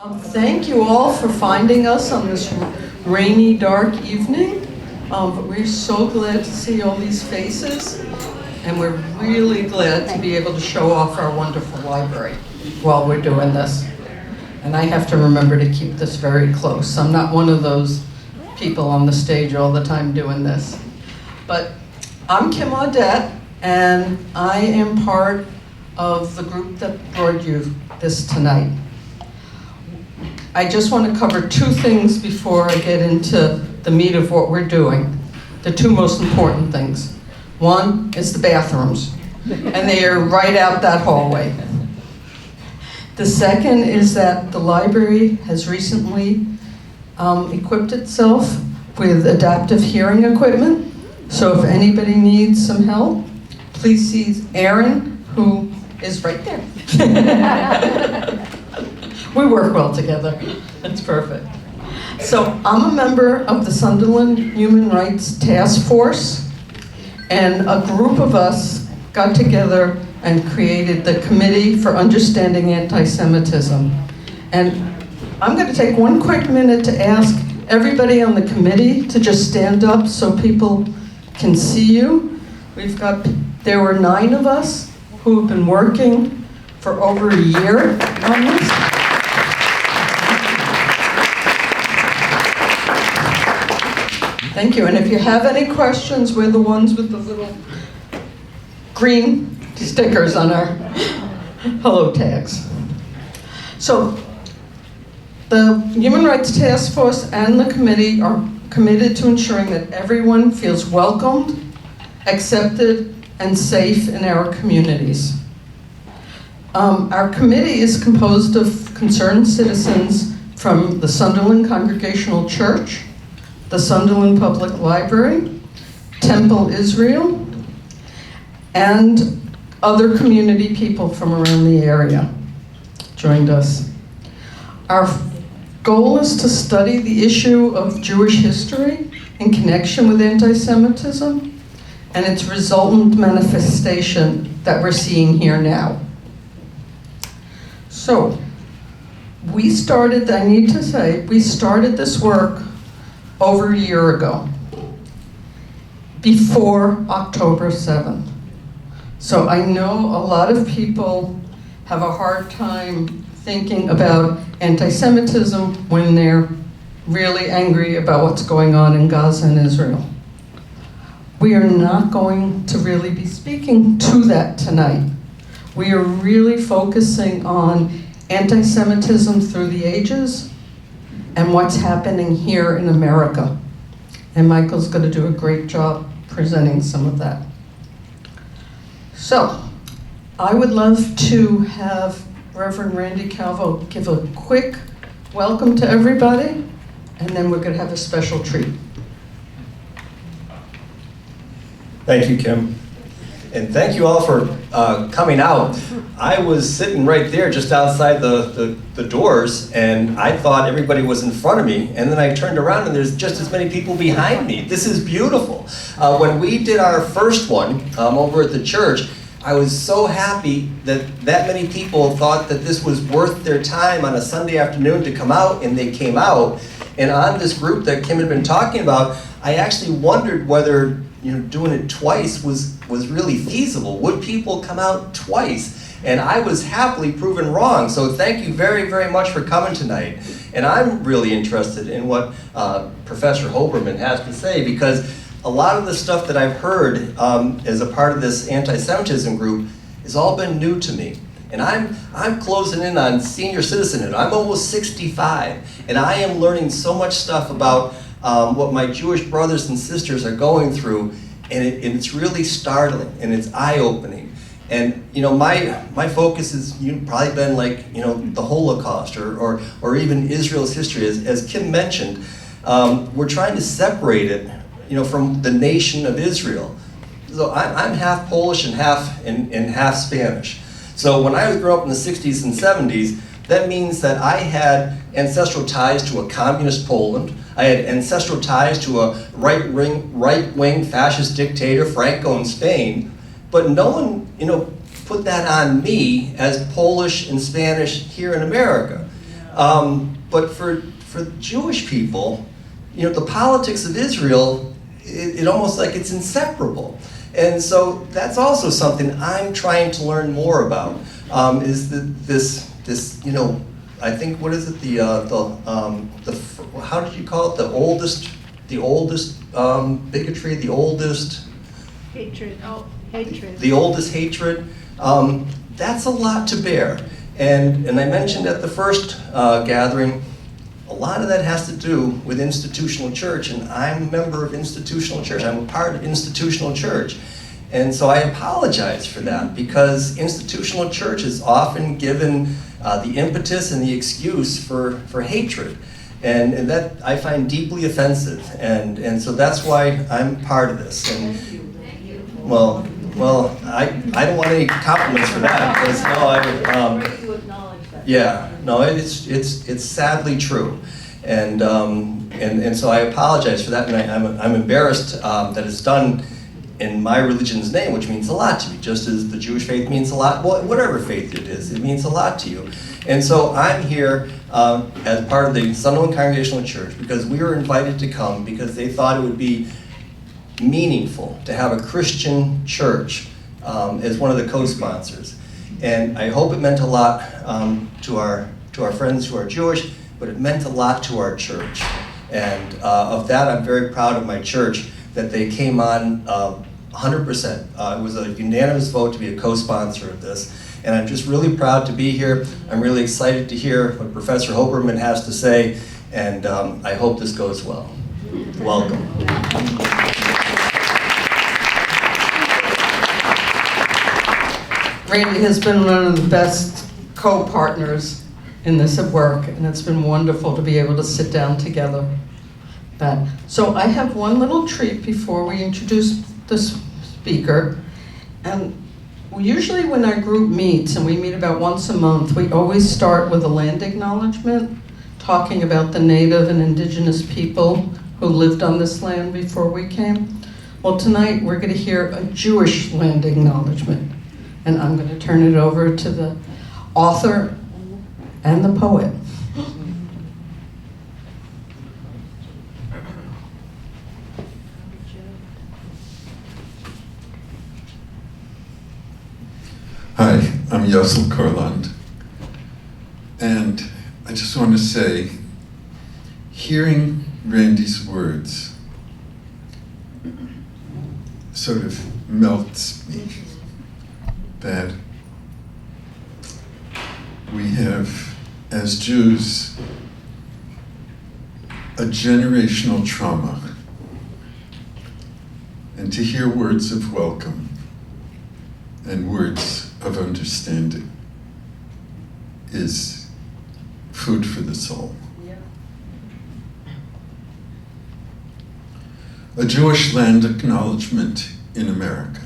Thank you all for finding us on this rainy, dark evening. We're so glad to see all these faces, and we're really glad to be able to show off our wonderful library while we're doing this. And I have to remember to keep this very close. I'm not one of those people on the stage all the time doing this. But I'm Kim Audette, and I am part of the group that brought you this tonight. I just want to cover two things before I get into the meat of what we're doing. The two most important things. One is the bathrooms, and they are right out that hallway. The second is that the library has recently equipped itself with adaptive hearing equipment. So if anybody needs some help, please see Aaron, who is right there. We work well together. It's perfect. So I'm a member of the Sunderland Human Rights Task Force, and a group of us got together and created the Committee for Understanding Anti-Semitism. And I'm going to take one quick minute to ask everybody on the committee to just stand up so people can see you. There were 9 of us who have been working for over a year on this. Thank you, and if you have any questions, we're the ones with the little green stickers on our hello tags. So, the Human Rights Task Force and the committee are committed to ensuring that everyone feels welcomed, accepted, and safe in our communities. Our committee is composed of concerned citizens from the Sunderland Congregational Church, the Sunderland Public Library, Temple Israel, and other community people from around the area joined us. Our goal is to study the issue of Jewish history in connection with anti-Semitism and its resultant manifestation that we're seeing here now. So, we started this work over a year ago, before October 7th. So I know a lot of people have a hard time thinking about anti-Semitism when they're really angry about what's going on in Gaza and Israel. We are not going to really be speaking to that tonight. We are really focusing on anti-Semitism through the ages and what's happening here in America. And Michael's going to do a great job presenting some of that. So, I would love to have Reverend Randy Calvo give a quick welcome to everybody, and then we're going to have a special treat. Thank you, Kim. And thank you all for coming out. I was sitting right there just outside the doors, and I thought everybody was in front of me, and then I turned around and there's just as many people behind me. This is beautiful. When we did our first one over at the church, I was so happy that many people thought that this was worth their time on a Sunday afternoon to come out, and they came out. And on this group that Kim had been talking about, I actually wondered whether doing it twice was really feasible. Would people come out twice? And I was happily proven wrong. So thank you very, very much for coming tonight. And I'm really interested in what Professor Hoberman has to say, because a lot of the stuff that I've heard as a part of this anti-Semitism group has all been new to me. And I'm closing in on senior citizenhood. I'm almost 65, and I am learning so much stuff about what my Jewish brothers and sisters are going through, and it's really startling, and it's eye-opening. And my focus has probably been like the Holocaust or even Israel's history, as Kim mentioned. We're trying to separate it from the nation of Israel. So I'm half Polish and half Spanish. So when I grew up in the 60s and 70s, that means that I had ancestral ties to a communist Poland. I had ancestral ties to a right-wing fascist dictator, Franco, in Spain. But no one, put that on me as Polish and Spanish here in America. But for Jewish people, you know, the politics of Israel, it almost like it's inseparable. And so that's also something I'm trying to learn more about, is this, you know, I think, what is it, how did you call it, the oldest bigotry, the oldest... Hatred, hatred. The oldest hatred. That's a lot to bear. And I mentioned at the first gathering, a lot of that has to do with institutional church, and I'm a member of institutional church. I'm a part of institutional church. And so I apologize for that, because institutional church is often given the impetus and the excuse for hatred. And that I find deeply offensive. And so that's why I'm part of this. And, well, I don't want any compliments for that, because it's sadly true. And so I apologize for that, and I'm embarrassed that it's done in my religion's name, which means a lot to me, just as the Jewish faith means a lot, whatever faith it is, it means a lot to you. And so I'm here as part of the Sunderland Congregational Church because we were invited to come because they thought it would be meaningful to have a Christian church as one of the co-sponsors. And I hope it meant a lot to our friends who are Jewish, but it meant a lot to our church. And of that, I'm very proud of my church that they came on 100%. It was a unanimous vote to be a co-sponsor of this. And I'm just really proud to be here. I'm really excited to hear what Professor Hoberman has to say, and I hope this goes well. Welcome. Randy has been one of the best co-partners in this work, and it's been wonderful to be able to sit down together. So I have one little treat before we introduce the speaker. And usually when our group meets, and we meet about once a month, we always start with a land acknowledgement, talking about the native and indigenous people who lived on this land before we came. Well, tonight we're going to hear a Jewish land acknowledgement. And I'm going to turn it over to the author and the poet. Hi, I'm Yossel Korland, and I just want to say, hearing Randy's words sort of melts me, that we have, as Jews, a generational trauma, and to hear words of welcome and words of understanding is food for the soul. Yeah. A Jewish land acknowledgement in America.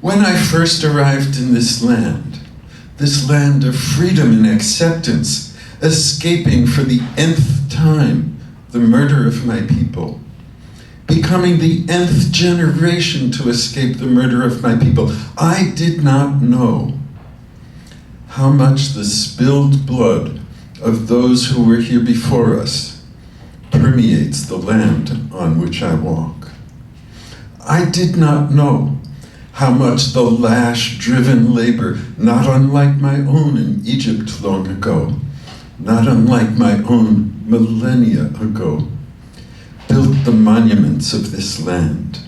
When I first arrived in this land of freedom and acceptance, escaping for the nth time the murder of my people, becoming the nth generation to escape the murder of my people, I did not know how much the spilled blood of those who were here before us permeates the land on which I walk. I did not know how much the lash-driven labor, not unlike my own in Egypt long ago, not unlike my own millennia ago, built the monuments of this land,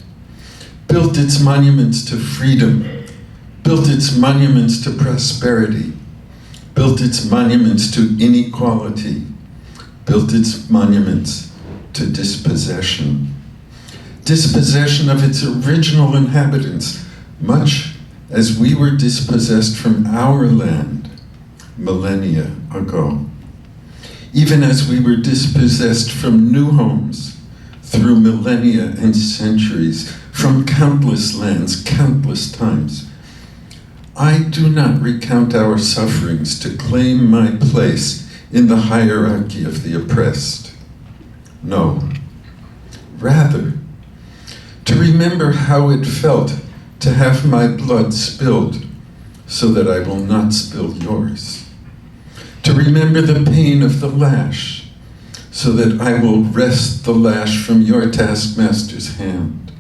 built its monuments to freedom, built its monuments to prosperity, built its monuments to inequality, built its monuments to dispossession. Dispossession of its original inhabitants, much as we were dispossessed from our land millennia ago. Even as we were dispossessed from new homes through millennia and centuries, from countless lands, countless times. I do not recount our sufferings to claim my place in the hierarchy of the oppressed. No. Rather, to remember how it felt to have my blood spilled so that I will not spill yours. to remember the pain of the lash, so that I will wrest the lash from your taskmaster's hand,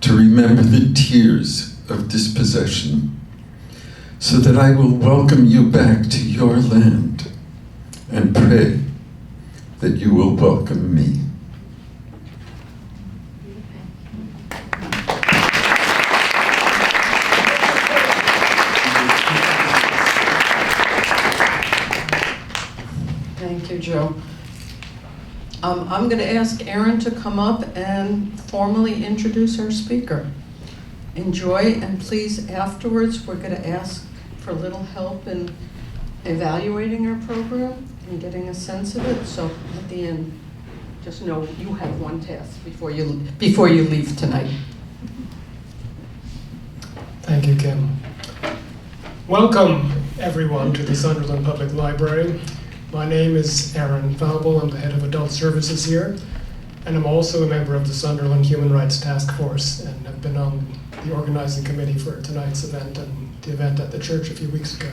to remember the tears of dispossession, so that I will welcome you back to your land and pray that you will welcome me. Thank you, Joe. I'm going to ask Erin to come up and formally introduce our speaker. Enjoy, and please, afterwards, we're going to ask for a little help in evaluating our program and getting a sense of it. So at the end, just know you have one task before you leave tonight. Thank you, Kim. Welcome, everyone, to the Sunderland Public Library. My name is Aaron Falble. I'm the head of adult services here, and I'm also a member of the Sunderland Human Rights Task Force, and I've been on the organizing committee for tonight's event and the event at the church a few weeks ago.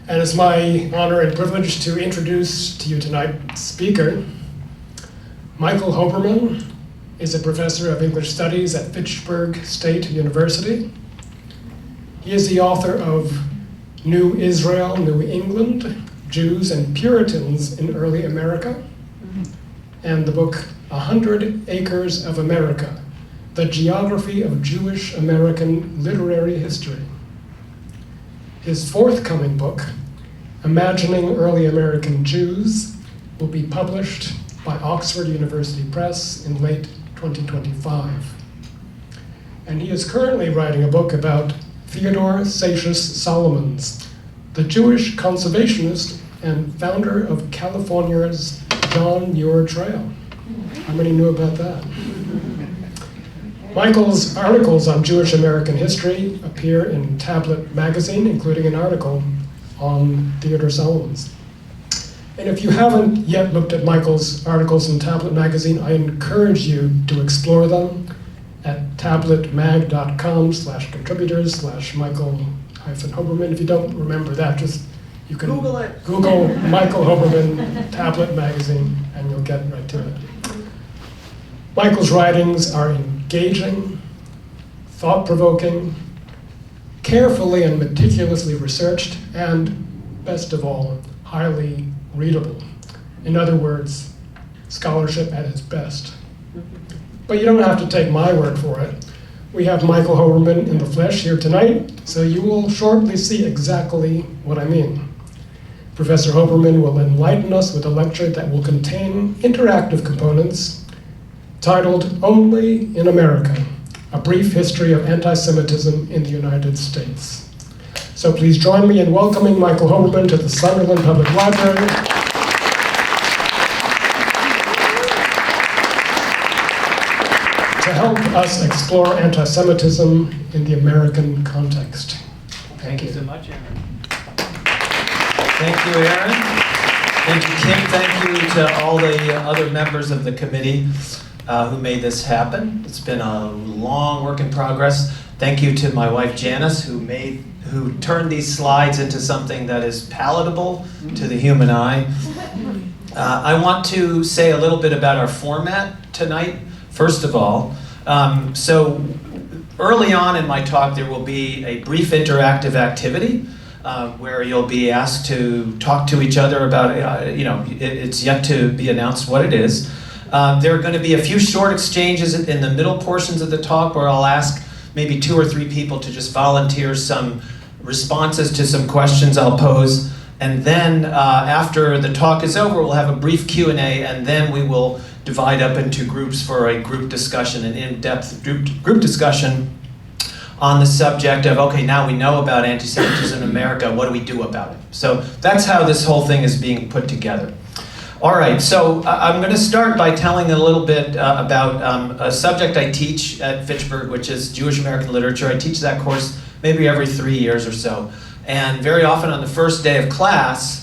And it's my honor and privilege to introduce to you tonight's speaker. Michael Hoberman is a professor of English Studies at Fitchburg State University. He is the author of New Israel, New England, Jews and Puritans in Early America, and the book 100 Acres of America, The Geography of Jewish American Literary History. His forthcoming book, Imagining Early American Jews, will be published by Oxford University Press in late 2025. And he is currently writing a book about Theodore Satius Solomons, the Jewish conservationist and founder of California's John Muir Trail. How many knew about that? Michael's articles on Jewish American history appear in Tablet magazine, including an article on Theodore Solomons. And if you haven't yet looked at Michael's articles in Tablet magazine, I encourage you to explore them at tabletmag.com/contributors/Michael-Hoberman. If you don't remember that, you can Google it. Google Michael Hoberman Tablet magazine and you'll get right to it. Michael's writings are engaging, thought-provoking, carefully and meticulously researched, and best of all, highly readable. In other words, scholarship at its best. But you don't have to take my word for it. We have Michael Hoberman in the flesh here tonight, so you will shortly see exactly what I mean. Professor Hoberman will enlighten us with a lecture that will contain interactive components titled Only in America, A Brief History of Antisemitism in the United States. So please join me in welcoming Michael Hoberman to the Sunderland Public Library. To help us explore anti-Semitism in the American context. Thank you so much, Aaron. Thank you, Aaron. Thank you, Kim. Thank you to all the other members of the committee who made this happen. It's been a long work in progress. Thank you to my wife, Janice, who turned these slides into something that is palatable to the human eye. I want to say a little bit about our format tonight. First of all, so early on in my talk, there will be a brief interactive activity where you'll be asked to talk to each other about, it's yet to be announced what it is. There are going to be a few short exchanges in the middle portions of the talk where I'll ask maybe 2 or 3 people to just volunteer some responses to some questions I'll pose. And then after the talk is over, we'll have a brief Q&A, and then we will divide up into groups for a group discussion, an in-depth group discussion on the subject of, okay, now we know about anti-Semitism in America, what do we do about it? So that's how this whole thing is being put together. All right, so I'm going to start by telling a little bit about a subject I teach at Fitchburg, which is Jewish American Literature. I teach that course maybe every 3 years or so. And very often on the first day of class,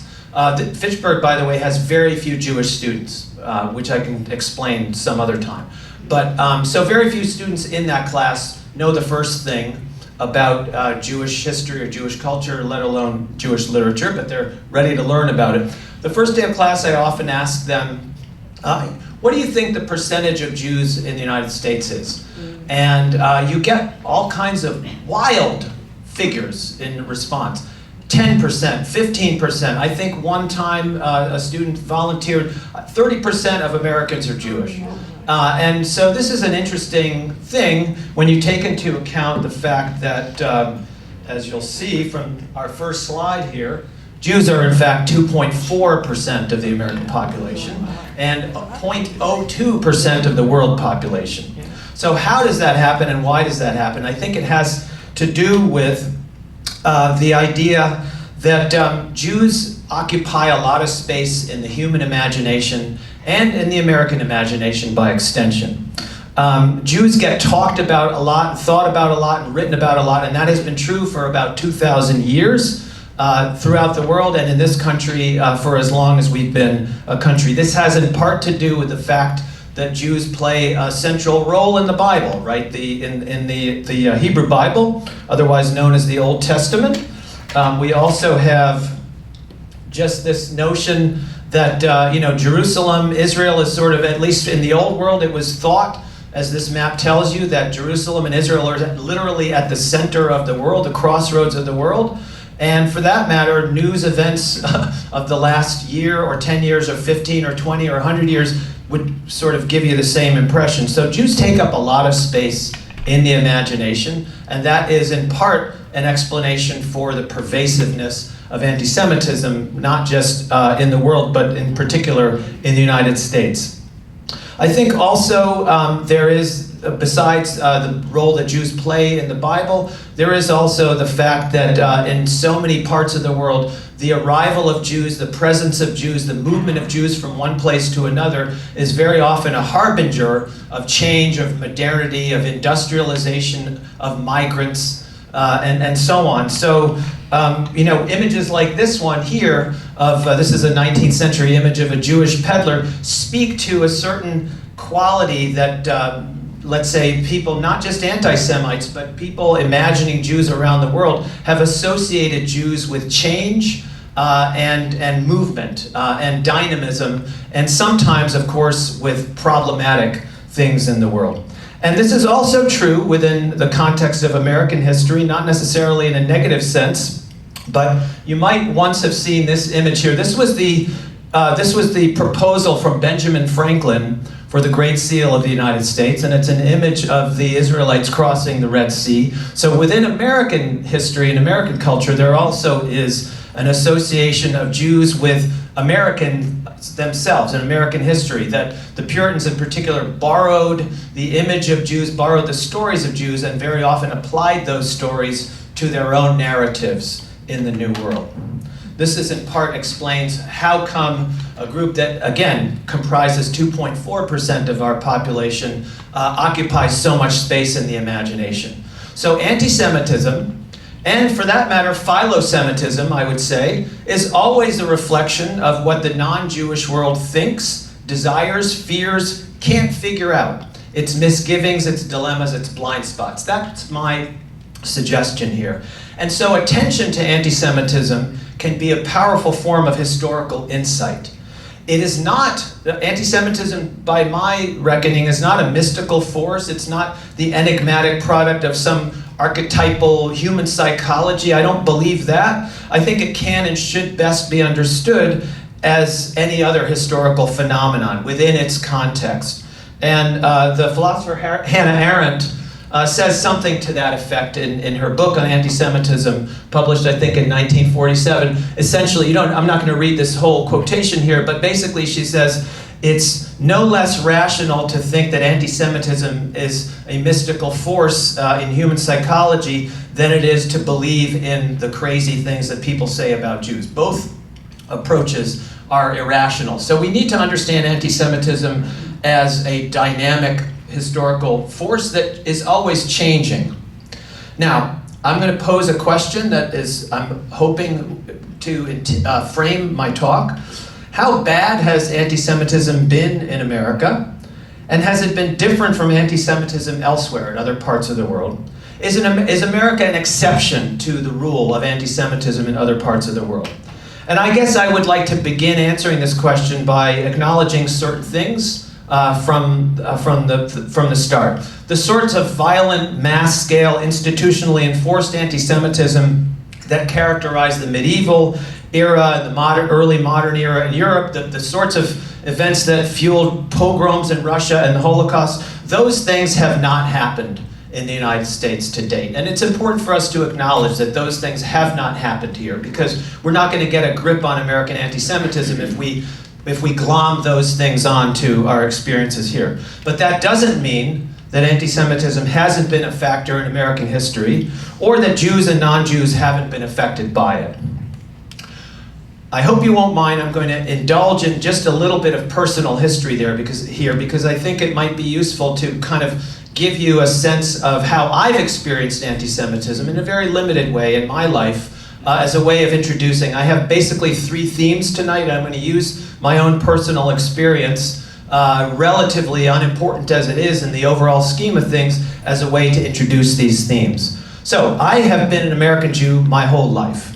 Fitchburg, by the way, has very few Jewish students, which I can explain some other time. But so very few students in that class know the first thing about Jewish history or Jewish culture, let alone Jewish literature, but they're ready to learn about it. The first day of class, I often ask them, what do you think the percentage of Jews in the United States is? And you get all kinds of wild figures in response. 10%, 15%. I think one time a student volunteered, 30% of Americans are Jewish. And so this is an interesting thing when you take into account the fact that, as you'll see from our first slide here, Jews are in fact 2.4% of the American population and 0.02% of the world population. So how does that happen and why does that happen? I think it has to do with the idea that Jews occupy a lot of space in the human imagination and in the American imagination by extension. Jews get talked about a lot, thought about a lot, and written about a lot, and that has been true for about 2,000 years throughout the world and in this country for as long as we've been a country. This has in part to do with the fact that Jews play a central role in the Bible, right? In the Hebrew Bible, otherwise known as the Old Testament. We also have just this notion that Jerusalem, Israel is sort of, at least in the old world, it was thought, as this map tells you, that Jerusalem and Israel are literally at the center of the world, the crossroads of the world. And for that matter, news events of the last year or 10 years or 15 or 20 or 100 years would sort of give you the same impression. So Jews take up a lot of space in the imagination, and that is in part an explanation for the pervasiveness of anti-Semitism, not just in the world, but in particular in the United States. I think also there is, besides the role that Jews play in the Bible, there is also the fact that in so many parts of the world, the arrival of Jews, the presence of Jews, the movement of Jews from one place to another is very often a harbinger of change, of modernity, of industrialization, of migrants, and so on. So, images like this one here of, this is a 19th century image of a Jewish peddler, speak to a certain quality that, let's say, people, not just anti-Semites, but people imagining Jews around the world have associated Jews with change and movement and dynamism, and sometimes, of course, with problematic things in the world. And this is also true within the context of American history, not necessarily in a negative sense, but you might once have seen this image here. This was the proposal from Benjamin Franklin for the Great Seal of the United States, and it's an image of the Israelites crossing the Red Sea. So within American history and American culture, there also is an association of Jews with American themselves and American history, that the Puritans in particular borrowed the image of Jews, borrowed the stories of Jews, and very often applied those stories to their own narratives in the New World. This is in part explains how come a group that, again, comprises 2.4% of our population occupies so much space in the imagination. So anti-Semitism, and for that matter, philo-Semitism, I would say, is always a reflection of what the non-Jewish world thinks, desires, fears, can't figure out. Its misgivings, its dilemmas, its blind spots. That's my suggestion here. And so attention to anti-Semitism can be a powerful form of historical insight. It is not, anti-Semitism, by my reckoning, is not a mystical force. It's not the enigmatic product of some archetypal human psychology. I don't believe that. I think it can and should best be understood as any other historical phenomenon within its context. And the philosopher Hannah Arendt says something to that effect in her book on anti-Semitism, published I think in 1947. Essentially, I'm not going to read this whole quotation here, but basically she says, it's no less rational to think that anti-Semitism is a mystical force in human psychology than it is to believe in the crazy things that people say about Jews. Both approaches are irrational. So we need to understand anti-Semitism as a dynamic historical force that is always changing. Now, I'm going to pose a question that is, I'm hoping to frame my talk. How bad has anti-Semitism been in America? And has it been different from anti-Semitism elsewhere in other parts of the world? is America an exception to the rule of anti-Semitism in other parts of the world? And I guess I would like to begin answering this question by acknowledging certain things from the start. The sorts of violent, mass-scale, institutionally enforced anti-Semitism that characterized the medieval era, the early modern era in Europe, the sorts of events that fueled pogroms in Russia and the Holocaust, those things have not happened in the United States to date. And it's important for us to acknowledge that those things have not happened here, because we're not going to get a grip on American anti-Semitism if we glom those things onto our experiences here. But that doesn't mean that anti-Semitism hasn't been a factor in American history, or that Jews and non-Jews haven't been affected by it. I hope you won't mind, I'm going to indulge in just a little bit of personal history there because I think it might be useful to kind of give you a sense of how I've experienced anti-Semitism in a very limited way in my life as a way of introducing. I have basically 3 themes tonight. I'm going to use my own personal experience, relatively unimportant as it is in the overall scheme of things, as a way to introduce these themes. So, I have been an American Jew my whole life.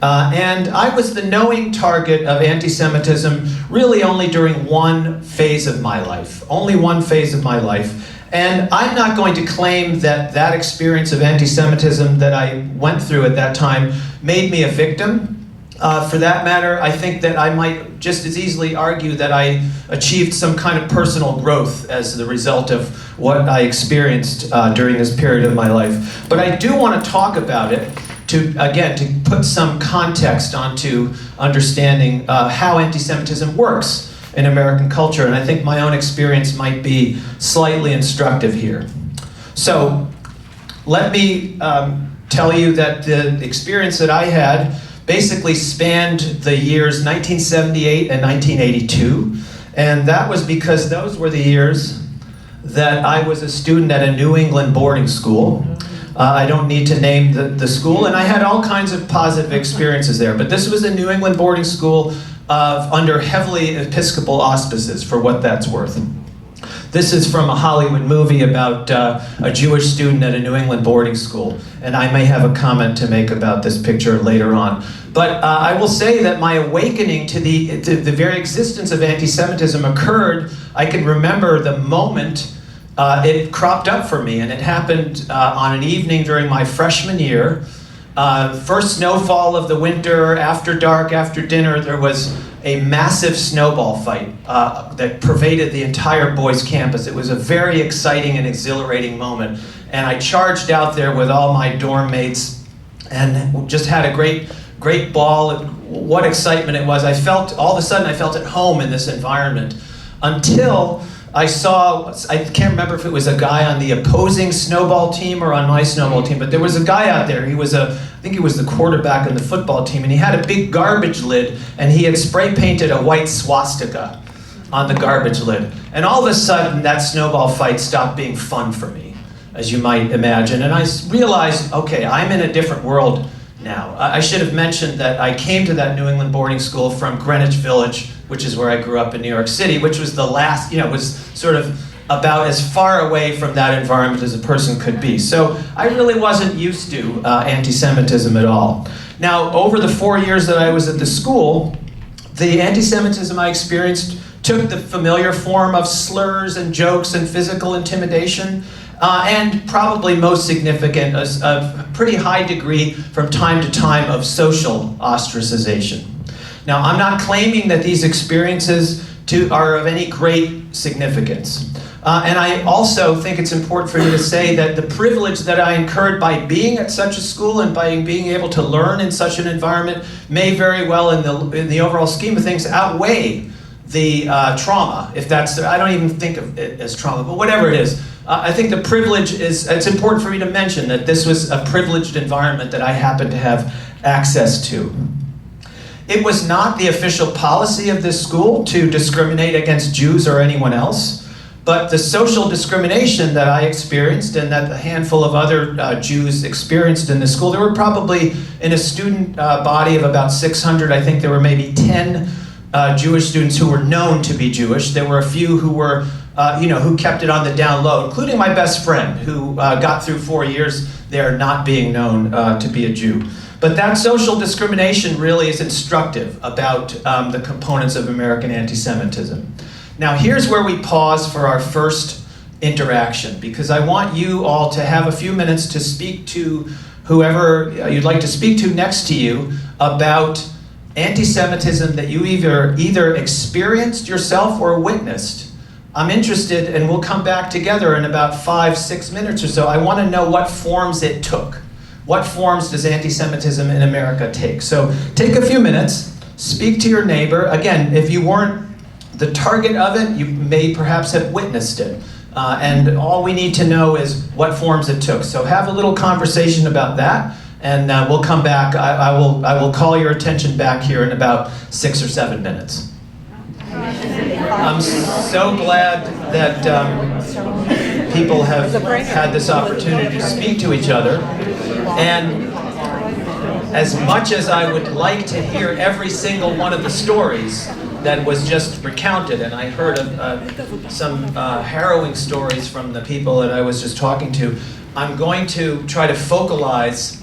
And I was the knowing target of anti-Semitism really only during one phase of my life. Only one phase of my life. And I'm not going to claim that that experience of anti-Semitism that I went through at that time made me a victim. For that matter, I think that I might just as easily argue that I achieved some kind of personal growth as the result of what I experienced during this period of my life. But I do want to talk about it to put some context onto understanding how anti-Semitism works in American culture, and I think my own experience might be slightly instructive here. So, let me tell you that the experience that I had basically spanned the years 1978 and 1982, and that was because those were the years that I was a student at a New England boarding school. I don't need to name the school, and I had all kinds of positive experiences there, but this was a New England boarding school under heavily Episcopal auspices, for what that's worth. This is from a Hollywood movie about a Jewish student at a New England boarding school, and I may have a comment to make about this picture later on. But I will say that my awakening to the very existence of anti-Semitism occurred. I can remember the moment it cropped up for me, and it happened on an evening during my freshman year. First snowfall of the winter, after dark, after dinner, there was a massive snowball fight that pervaded the entire boys' campus. It was a very exciting and exhilarating moment. And I charged out there with all my dorm mates and just had a great ball. What excitement it was. All of a sudden I felt at home in this environment until I can't remember if it was a guy on the opposing snowball team or on my snowball team, but there was a guy out there. I think he was the quarterback on the football team, and he had a big garbage lid, and he had spray painted a white swastika on the garbage lid. And all of a sudden, that snowball fight stopped being fun for me, as you might imagine. And I realized, okay, I'm in a different world now. I should have mentioned that I came to that New England boarding school from Greenwich Village, which is where I grew up in New York City, which was the last, was sort of about as far away from that environment as a person could be. So I really wasn't used to anti-Semitism at all. Now, over the 4 years that I was at the school, the anti-Semitism I experienced took the familiar form of slurs and jokes and physical intimidation, and probably most significant, a pretty high degree from time to time of social ostracization. Now, I'm not claiming that these experiences are of any great significance. And I also think it's important for me to say that the privilege that I incurred by being at such a school and by being able to learn in such an environment may very well, in the overall scheme of things, outweigh the trauma. I don't even think of it as trauma, but whatever it is. I think the privilege it's important for me to mention that this was a privileged environment that I happened to have access to. It was not the official policy of this school to discriminate against Jews or anyone else, but the social discrimination that I experienced and that a handful of other Jews experienced in this school, there were probably, in a student body of about 600, I think there were maybe 10 Jewish students who were known to be Jewish. There were a few who were who kept it on the down low, including my best friend, who got through 4 years there not being known to be a Jew. But that social discrimination really is instructive about the components of American anti-Semitism. Now here's where we pause for our first interaction, because I want you all to have a few minutes to speak to whoever you'd like to speak to next to you about anti-Semitism that you either experienced yourself or witnessed. I'm interested, and we'll come back together in about 5-6 minutes or so. I want to know what forms it took. What forms does anti-Semitism in America take? So take a few minutes, speak to your neighbor. Again, if you weren't the target of it, you may perhaps have witnessed it. And all we need to know is what forms it took. So have a little conversation about that, and we'll come back. I will call your attention back here in about 6 or 7 minutes. I'm so glad that people have had this opportunity to speak to each other. And as much as I would like to hear every single one of the stories that was just recounted, and I heard some harrowing stories from the people that I was just talking to, I'm going to try to focalize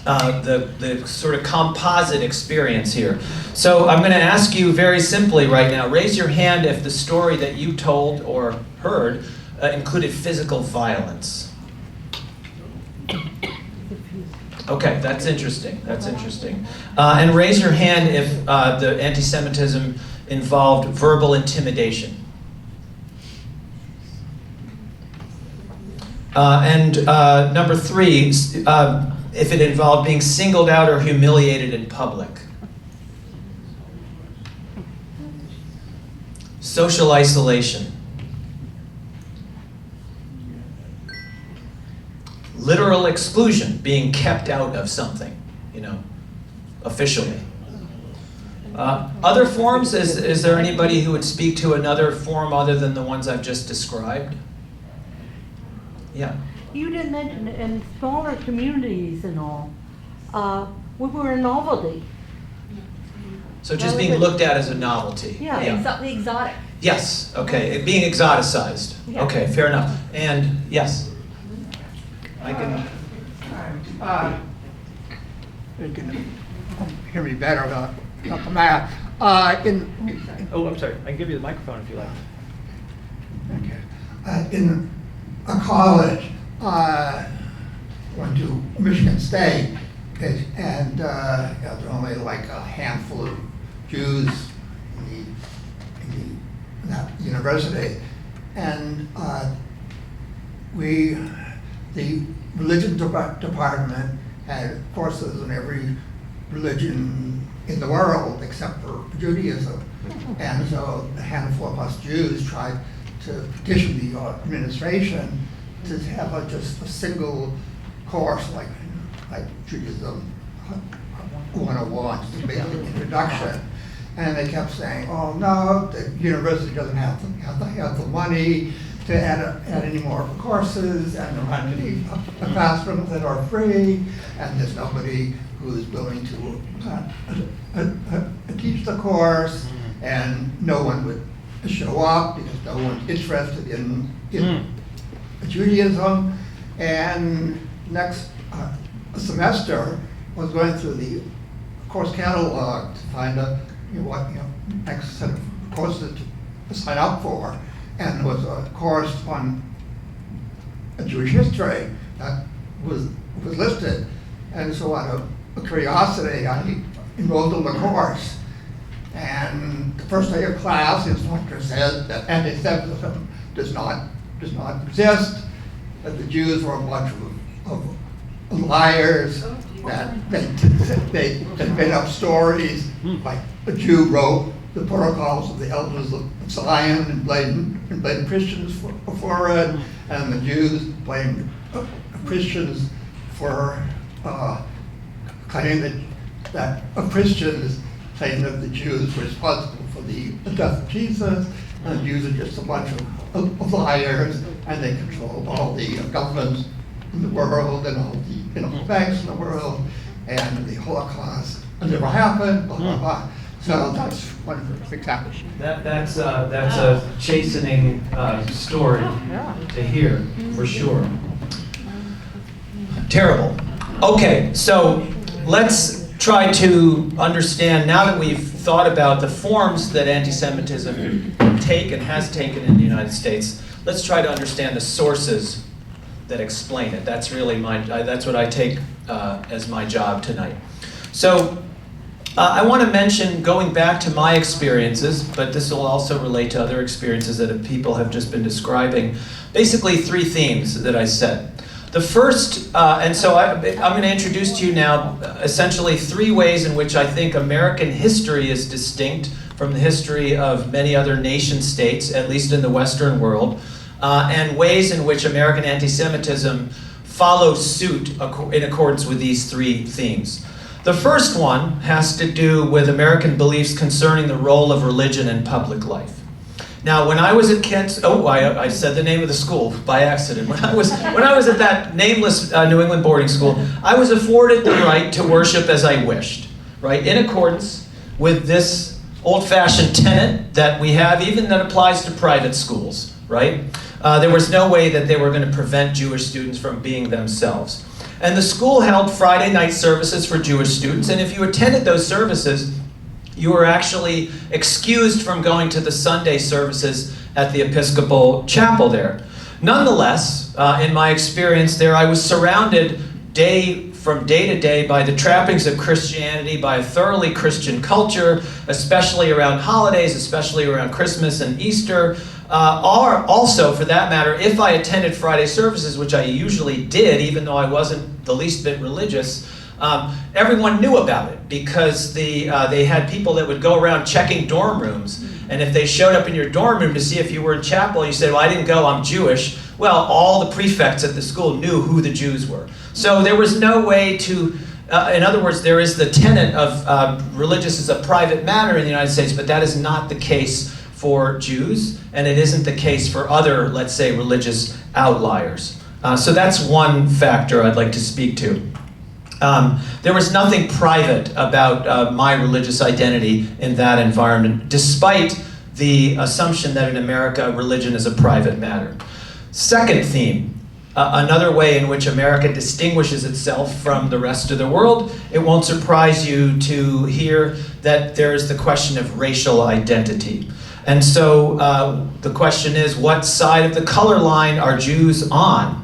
the sort of composite experience here. So I'm going to ask you very simply right now, raise your hand if the story that you told or heard included physical violence. Okay, that's interesting. That's interesting. And raise your hand if the anti-Semitism involved verbal intimidation. And number 3, if it involved being singled out or humiliated in public. Social isolation. Literal exclusion, being kept out of something, officially. Other forms, is there anybody who would speak to another form other than the ones I've just described? Yeah. You didn't mention it, in smaller communities and all, we were a novelty. So just being looked at as a novelty. Yeah. The exotic. Yes, okay, being exoticized. Yeah. Okay, fair enough. And yes? I can. You can hear me better about the math. Oh, I'm sorry. I can give you the microphone if you like. Okay. In a college, went to Michigan State, and there were only like a handful of Jews in that university, and the religion department had courses in every religion in the world except for Judaism. And so a handful of us Jews tried to petition the administration to have just a single course like Judaism 101, just a basic introduction. And they kept saying, oh no, the university doesn't have the money to add any more courses, and there aren't any classrooms that are free, and there's nobody who's willing to teach the course, and no one would show up because no one's interested in Judaism. And next semester was going through the course catalog to find out next set of courses to sign up for. And there was a course on Jewish history that was listed. And so out of curiosity, I enrolled in the course. And the first day of class, the instructor said that anti-Semitism does not exist, that the Jews were a bunch of liars, that they made up stories, like a Jew wrote the protocols of the elders of Zion and blamed Christians for it, and the Jews blamed Christians for claiming that Christians claimed that the Jews were responsible for the death of Jesus, and the Jews are just a bunch of liars, and they control all the governments in the world and all the banks in the world, and the Holocaust never happened, blah, blah, blah. So that's one of the examples. That's a chastening story to hear, for sure. Terrible. Okay, so let's try to understand, now that we've thought about the forms that anti-Semitism has taken in the United States, let's try to understand the sources that explain it. That's really that's what I take as my job tonight. So I want to mention, going back to my experiences, but this will also relate to other experiences that people have just been describing, basically 3 themes that I set. The first, and so I'm going to introduce to you now essentially 3 ways in which I think American history is distinct from the history of many other nation states, at least in the Western world, and ways in which American anti-Semitism follows suit in accordance with these 3 themes. The first one has to do with American beliefs concerning the role of religion in public life. Now, when I was at Kent, I said the name of the school by accident. When I was at that nameless New England boarding school, I was afforded the right to worship as I wished, right? In accordance with this old-fashioned tenet that we have, even that applies to private schools, right? There was no way that they were going to prevent Jewish students from being themselves. And the school held Friday night services for Jewish students, and if you attended those services, you were actually excused from going to the Sunday services at the Episcopal chapel there. Nonetheless, in my experience there, I was surrounded from day to day by the trappings of Christianity, by a thoroughly Christian culture, especially around holidays, especially around Christmas and Easter, or also, for that matter, if I attended Friday services, which I usually did, even though I wasn't the least bit religious, everyone knew about it because they had people that would go around checking dorm rooms. And if they showed up in your dorm room to see if you were in chapel, and you said, well, I didn't go, I'm Jewish. Well, all the prefects at the school knew who the Jews were. So there was no way to, in other words, there is the tenet of religious as a private matter in the United States, but that is not the case for Jews, and it isn't the case for other, let's say, religious outliers. So that's one factor I'd like to speak to. There was nothing private about my religious identity in that environment, despite the assumption that in America religion is a private matter. Second theme, another way in which America distinguishes itself from the rest of the world. It won't surprise you to hear that there is the question of racial identity. And so the question is, what side of the color line are Jews on?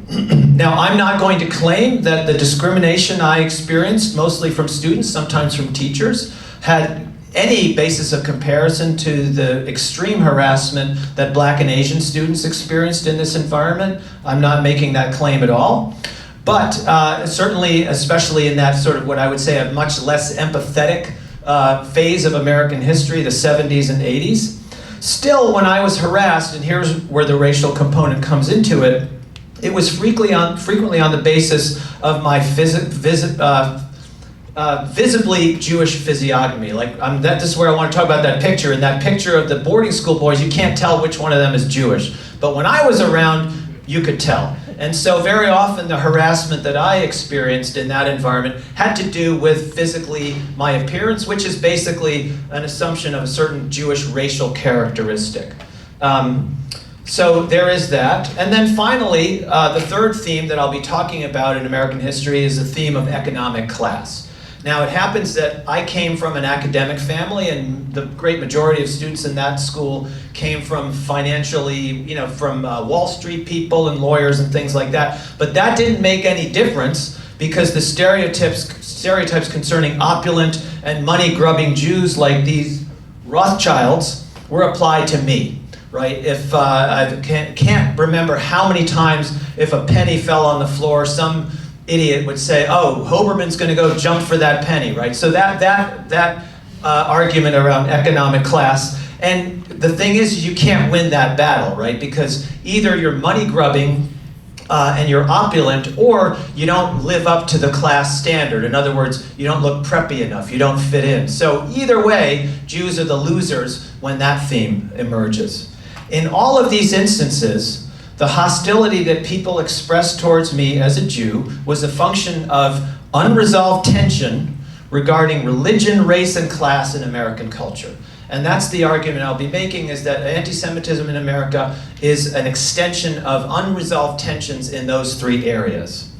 Now, I'm not going to claim that the discrimination I experienced, mostly from students, sometimes from teachers, had any basis of comparison to the extreme harassment that Black and Asian students experienced in this environment. I'm not making that claim at all. But certainly, especially in that sort of what I would say a much less empathetic phase of American history, the 70s and 80s, still when I was harassed, and here's where the racial component comes into it, it was frequently on the basis of my visibly Jewish physiognomy. Like this is where I want to talk about that picture. In that picture of the boarding school boys, you can't tell which one of them is Jewish. But when I was around, you could tell. And so very often the harassment that I experienced in that environment had to do with physically my appearance, which is basically an assumption of a certain Jewish racial characteristic. So there is that. And then finally, the third theme that I'll be talking about in American history is the theme of economic class. Now, it happens that I came from an academic family, and the great majority of students in that school came from financially, from Wall Street people and lawyers and things like that. But that didn't make any difference because the stereotypes concerning opulent and money-grubbing Jews like these Rothschilds were applied to me. Right? If I can't remember how many times if a penny fell on the floor, some idiot would say, "Oh, Hoberman's going to go jump for that penny," right? So that argument around economic class, and the thing is, you can't win that battle, right? Because either you're money grubbing and you're opulent, or you don't live up to the class standard. In other words, you don't look preppy enough, you don't fit in. So either way, Jews are the losers when that theme emerges. In all of these instances, the hostility that people expressed towards me as a Jew was a function of unresolved tension regarding religion, race, and class in American culture. And that's the argument I'll be making, is that anti-Semitism in America is an extension of unresolved tensions in those three areas.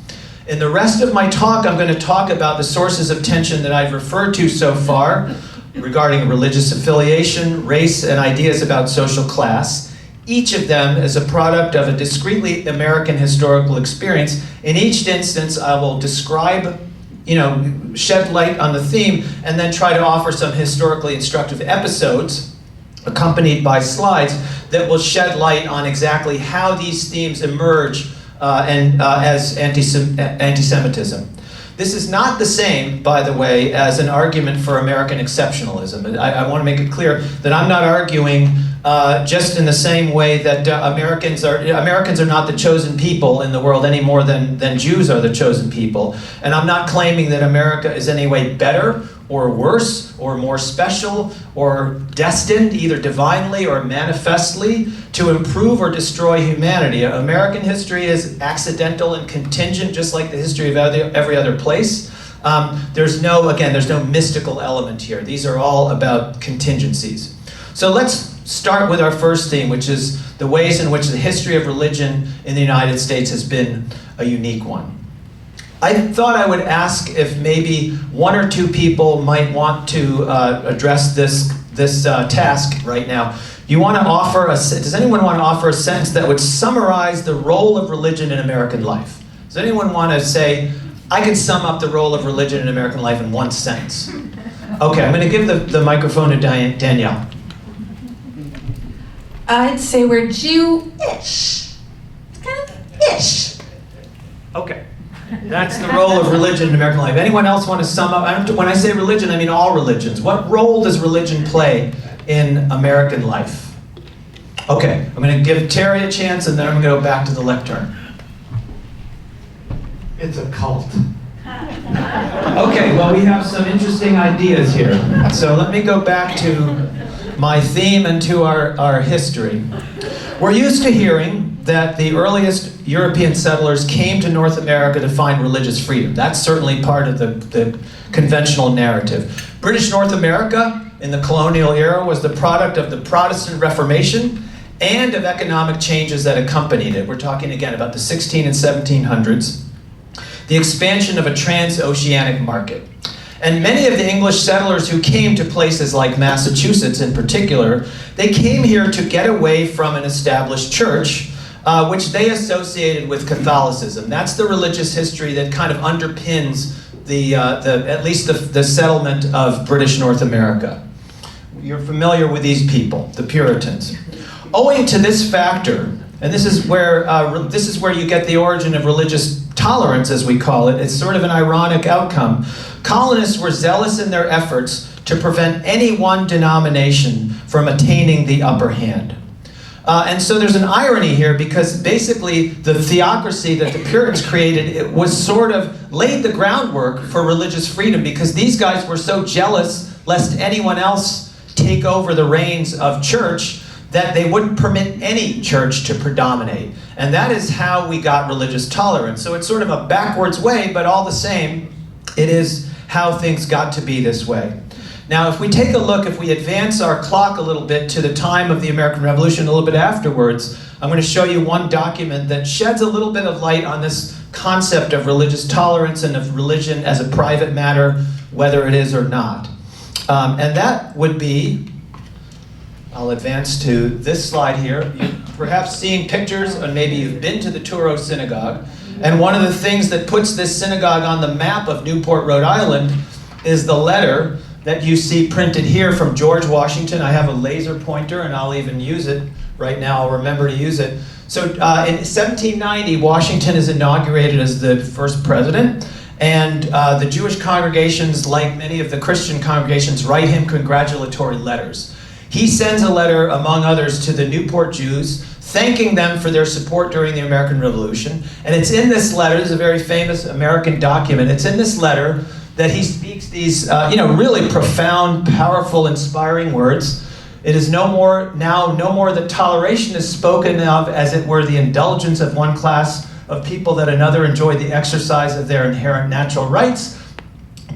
In the rest of my talk, I'm going to talk about the sources of tension that I've referred to so far regarding religious affiliation, race, and ideas about social class. Each of them is a product of a discretely American historical experience. In each instance, I will describe, shed light on the theme, and then try to offer some historically instructive episodes accompanied by slides that will shed light on exactly how these themes emerge as anti-Semitism. This is not the same, by the way, as an argument for American exceptionalism. I want to make it clear that I'm not arguing just in the same way that Americans are not the chosen people in the world any more than Jews are the chosen people. And I'm not claiming that America is any way better or worse or more special or destined, either divinely or manifestly, to improve or destroy humanity. American history is accidental and contingent, just like the history of every other place. There's no mystical element here. These are all about contingencies. So let's start with our first theme, which is the ways in which the history of religion in the United States has been a unique one. I thought I would ask if maybe one or two people might want to address this task right now. Does anyone want to offer a sentence that would summarize the role of religion in American life? Does anyone want to say, I can sum up the role of religion in American life in one sentence? Okay, I'm going to give the microphone to Danielle. I'd say we're Jew-ish. It's kind of ish. Okay. That's the role of religion in American life. Anyone else want to sum up? When I say religion, I mean all religions. What role does religion play in American life? Okay, I'm going to give Terry a chance, and then I'm going to go back to the lectern. It's a cult. Okay, well, we have some interesting ideas here. So let me go back to my theme and to our history. We're used to hearing that the earliest European settlers came to North America to find religious freedom. That's certainly part of the conventional narrative. British North America in the colonial era was the product of the Protestant Reformation and of economic changes that accompanied it. We're talking again about the 16 and 1700s. The expansion of a transoceanic market. And many of the English settlers who came to places like Massachusetts in particular, they came here to get away from an established church, which they associated with Catholicism. That's the religious history that kind of underpins at least the settlement of British North America. You're familiar with these people, the Puritans. Owing to this factor, and this is where you get the origin of religious tolerance, as we call it. It's sort of an ironic outcome. Colonists were zealous in their efforts to prevent any one denomination from attaining the upper hand. And so there's an irony here, because basically the theocracy that the Puritans created, it was sort of laid the groundwork for religious freedom, because these guys were so jealous lest anyone else take over the reins of church that they wouldn't permit any church to predominate. And that is how we got religious tolerance. So it's sort of a backwards way, but all the same, it is how things got to be this way. Now, if we take a look, if we advance our clock a little bit to the time of the American Revolution, a little bit afterwards, I'm going to show you one document that sheds a little bit of light on this concept of religious tolerance and of religion as a private matter, whether it is or not. And that would be, I'll advance to this slide here. You've perhaps seen pictures, and maybe you've been to the Truro Synagogue. And one of the things that puts this synagogue on the map of Newport, Rhode Island, is the letter that you see printed here from George Washington. I have a laser pointer, and I'll even use it right now. I'll remember to use it. So in 1790, Washington is inaugurated as the first president. And the Jewish congregations, like many of the Christian congregations, write him congratulatory letters. He sends a letter, among others, to the Newport Jews, thanking them for their support during the American Revolution. And it's in this letter, this is a very famous American document, it's in this letter that he speaks these really profound, powerful, inspiring words. It is no more that toleration is spoken of as it were the indulgence of one class of people that another enjoy the exercise of their inherent natural rights,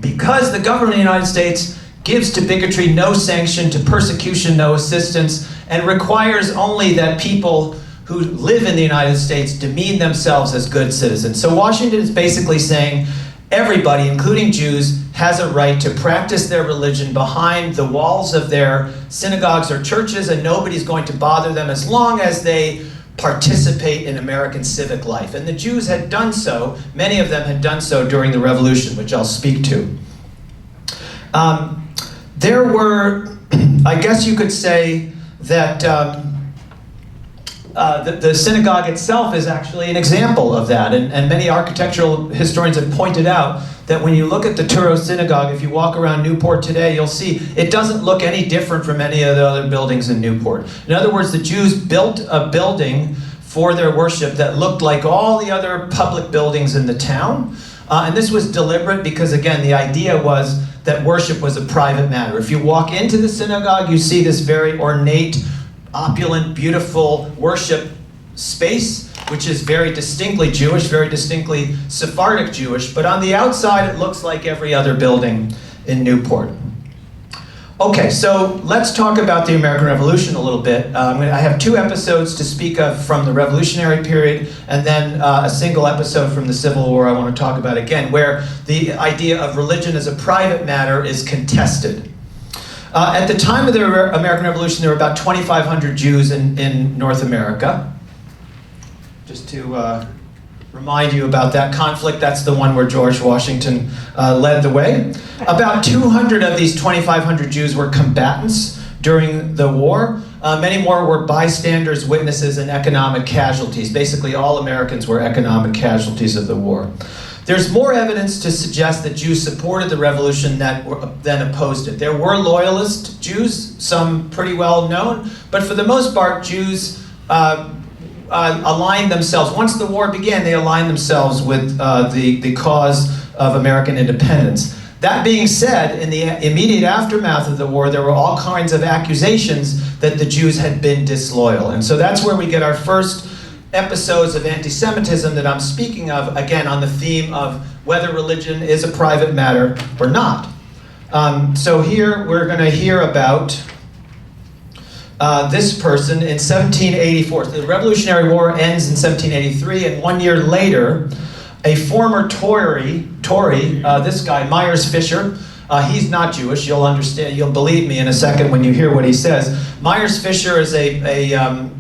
because the government of the United States gives to bigotry no sanction, to persecution no assistance, and requires only that people who live in the United States demean themselves as good citizens. So Washington is basically saying everybody, including Jews, has a right to practice their religion behind the walls of their synagogues or churches, and nobody's going to bother them as long as they participate in American civic life. And the Jews had done so, many of them had done so during the Revolution, which I'll speak to. There were, I guess you could say that the synagogue itself is actually an example of that, and many architectural historians have pointed out that when you look at the Touro Synagogue, if you walk around Newport today, you'll see it doesn't look any different from any of the other buildings in Newport. In other words, the Jews built a building for their worship that looked like all the other public buildings in the town, and this was deliberate because, again, the idea was that worship was a private matter. If you walk into the synagogue, you see this very ornate, opulent, beautiful worship space, which is very distinctly Jewish, very distinctly Sephardic Jewish, but on the outside it looks like every other building in Newport. Okay, so let's talk about the American Revolution a little bit. I have 2 episodes to speak of from the Revolutionary period, and then a single episode from the Civil War I want to talk about again, where the idea of religion as a private matter is contested. At the time of the American Revolution, there were about 2,500 Jews in North America. Just to remind you about that conflict, that's the one where George Washington led the way. About 200 of these 2,500 Jews were combatants during the war. Many more were bystanders, witnesses, and economic casualties. Basically, all Americans were economic casualties of the war. There's more evidence to suggest that Jews supported the revolution than opposed it. There were loyalist Jews, some pretty well known, but for the most part, Jews aligned themselves. Once the war began, they aligned themselves with the cause of American independence. That being said, in the immediate aftermath of the war, there were all kinds of accusations that the Jews had been disloyal. And so that's where we get our first episodes of anti-Semitism that I'm speaking of, again, on the theme of whether religion is a private matter or not. So here we're going to hear about this person in 1784. The Revolutionary War ends in 1783, and 1 year later, a former Tory, this guy, Myers Fisher, he's not Jewish, you'll understand, you'll believe me in a second when you hear what he says. Myers Fisher is a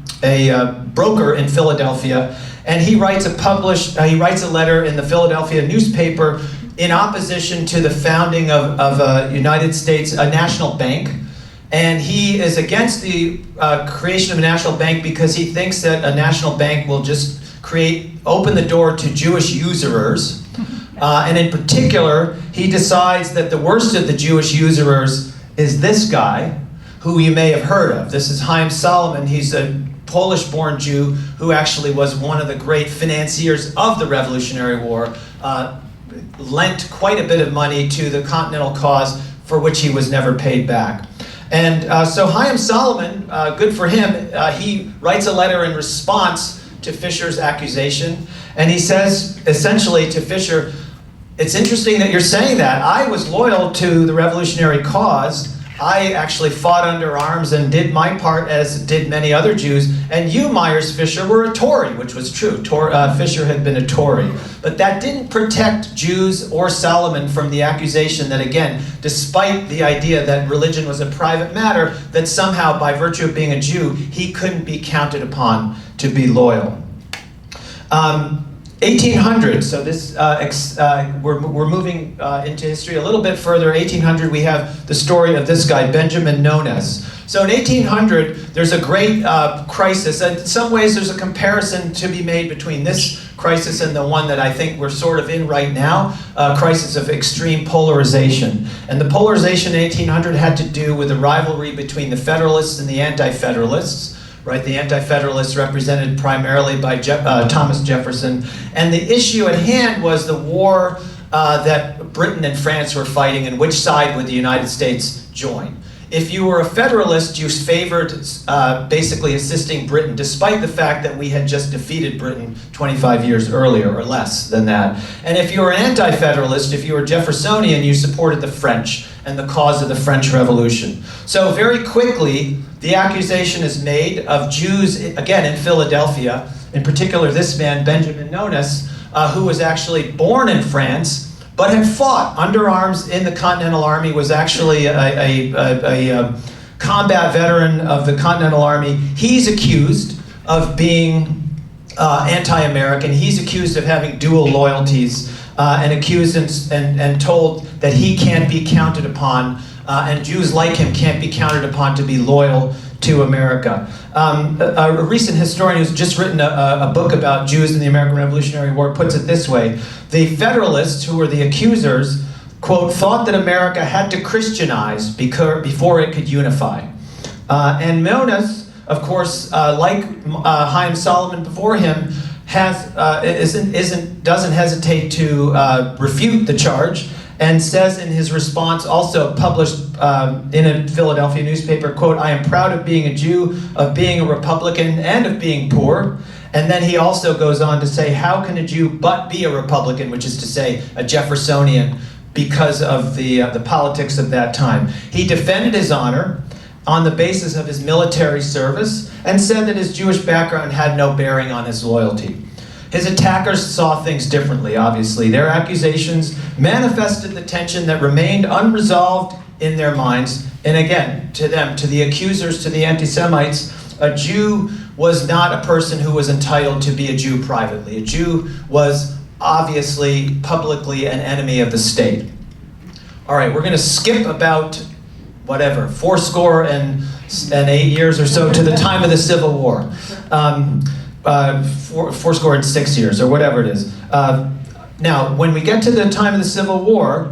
broker in Philadelphia, and he writes a letter in the Philadelphia newspaper in opposition to the founding of a United States, a national bank. And he is against the creation of a national bank because he thinks that a national bank will just open the door to Jewish usurers. And in particular, he decides that the worst of the Jewish usurers is this guy, who you may have heard of. This is Chaim Solomon. He's a Polish-born Jew who actually was one of the great financiers of the Revolutionary War, lent quite a bit of money to the Continental cause for which he was never paid back. And so Chaim Solomon, good for him, he writes a letter in response to Fisher's accusation, and he says essentially to Fisher, it's interesting that you're saying that. I was loyal to the revolutionary cause. I actually fought under arms and did my part, as did many other Jews, and you, Myers Fisher, were a Tory, which was true. Fisher had been a Tory. But that didn't protect Jews or Solomon from the accusation that, again, despite the idea that religion was a private matter, that somehow, by virtue of being a Jew, he couldn't be counted upon to be loyal. 1800, so this, we're moving into history a little bit further. 1800, we have the story of this guy, Benjamin Nones. So in 1800, there's a great crisis. And in some ways, there's a comparison to be made between this crisis and the one that I think we're sort of in right now, a crisis of extreme polarization. And the polarization in 1800 had to do with the rivalry between the Federalists and the Anti-Federalists. Right, the Anti-Federalists represented primarily by Thomas Jefferson. And the issue at hand was the war that Britain and France were fighting, and which side would the United States join. If you were a Federalist, you favored basically assisting Britain, despite the fact that we had just defeated Britain 25 years earlier, or less than that. And if you were an anti-Federalist, if you were Jeffersonian, you supported the French and the cause of the French Revolution. So very quickly, the accusation is made of Jews, again in Philadelphia, in particular this man, Benjamin Nonis, who was actually born in France, but had fought under arms in the Continental Army, was actually a combat veteran of the Continental Army. He's accused of being anti-American. He's accused of having dual loyalties, and accused and told that he can't be counted upon, and Jews like him can't be counted upon to be loyal to America. A recent historian who's just written a book about Jews in the American Revolutionary War puts it this way: the Federalists, who were the accusers, quote, thought that America had to Christianize before it could unify. And Nonis, of course, like Chaim Solomon before him, doesn't hesitate to refute the charge, and says in his response, also published in a Philadelphia newspaper, quote, "I am proud of being a Jew, of being a Republican, and of being poor." And then he also goes on to say, how can a Jew but be a Republican, which is to say a Jeffersonian, because of the politics of that time. He defended his honor on the basis of his military service and said that his Jewish background had no bearing on his loyalty. His attackers saw things differently, obviously. Their accusations manifested the tension that remained unresolved in their minds. And again, to them, to the accusers, to the anti-Semites, a Jew was not a person who was entitled to be a Jew privately. A Jew was obviously publicly an enemy of the state. All right, we're going to skip about, whatever, 80 years or so to the time of the Civil War. 6 years, or whatever it is. Now, when we get to the time of the Civil War,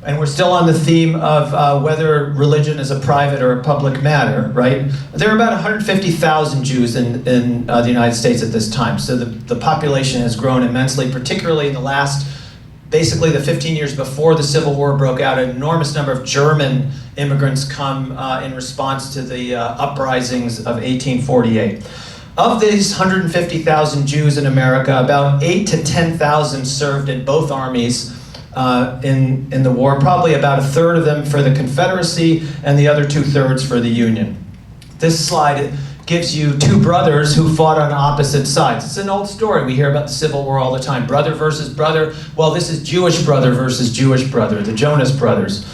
and we're still on the theme of whether religion is a private or a public matter, right? There are about 150,000 Jews in the United States at this time. So the population has grown immensely, particularly in the last, basically the 15 years before the Civil War broke out. An enormous number of German immigrants come in response to the uprisings of 1848. Of these 150,000 Jews in America, about 8 to 10,000 served in both armies in the war, probably about a third of them for the Confederacy and the other 2/3 for the Union. This slide gives you two brothers who fought on opposite sides. It's an old story. We hear about the Civil War all the time. Brother versus brother. Well, this is Jewish brother versus Jewish brother, the Jonas brothers.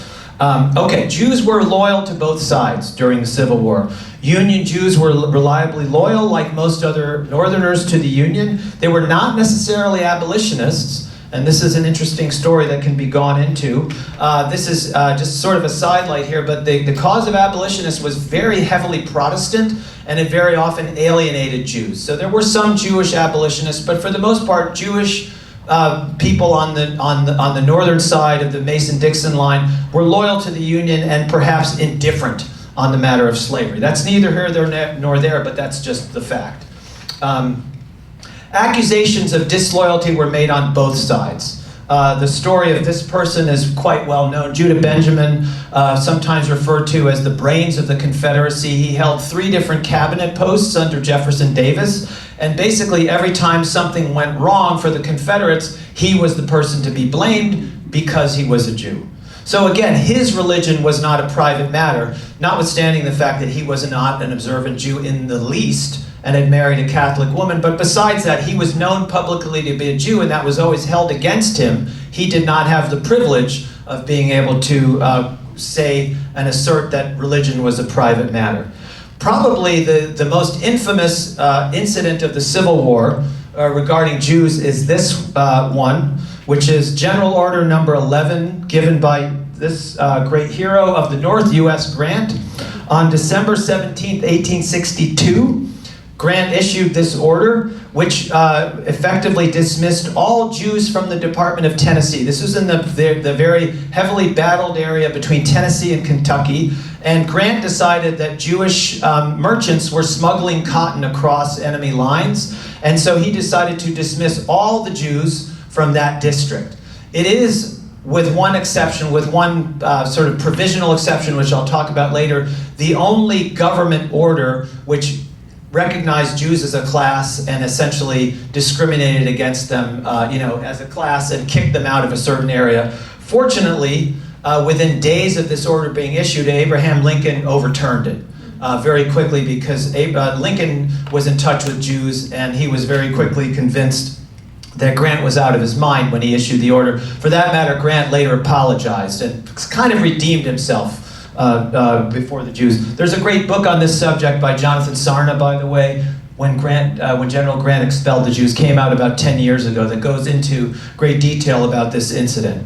Okay, Jews were loyal to both sides during the Civil War. Union Jews were reliably loyal, like most other Northerners, to the Union. They were not necessarily abolitionists, and this is an interesting story that can be gone into. This is just sort of a sidelight here, but the cause of abolitionists was very heavily Protestant, and it very often alienated Jews. So there were some Jewish abolitionists, but for the most part, Jewish people on the northern side of the Mason-Dixon line were loyal to the Union and perhaps indifferent on the matter of slavery. That's neither here nor there, but that's just the fact. Accusations of disloyalty were made on both sides. The story of this person is quite well known. Judah Benjamin, sometimes referred to as the brains of the Confederacy. He held 3 different cabinet posts under Jefferson Davis, and basically every time something went wrong for the Confederates, he was the person to be blamed because he was a Jew. So again, his religion was not a private matter, notwithstanding the fact that he was not an observant Jew in the least, and had married a Catholic woman. But besides that, he was known publicly to be a Jew, and that was always held against him. He did not have the privilege of being able to say and assert that religion was a private matter. Probably the most infamous incident of the Civil War regarding Jews is this one, which is General Order Number 11, given by this great hero of the North, U.S. Grant, on December 17th, 1862. Grant issued this order, which effectively dismissed all Jews from the Department of Tennessee. This was in the very heavily battled area between Tennessee and Kentucky, and Grant decided that Jewish merchants were smuggling cotton across enemy lines, and so he decided to dismiss all the Jews from that district. It is with one exception, with one sort of provisional exception, which I'll talk about later, the only government order which recognized Jews as a class and essentially discriminated against them, as a class and kicked them out of a certain area. Fortunately, within days of this order being issued, Abraham Lincoln overturned it very quickly, because Lincoln was in touch with Jews, and he was very quickly convinced that Grant was out of his mind when he issued the order. For that matter, Grant later apologized and kind of redeemed himself before the Jews. There's a great book on this subject by Jonathan Sarna, by the way, when General Grant expelled the Jews, came out about 10 years ago, that goes into great detail about this incident.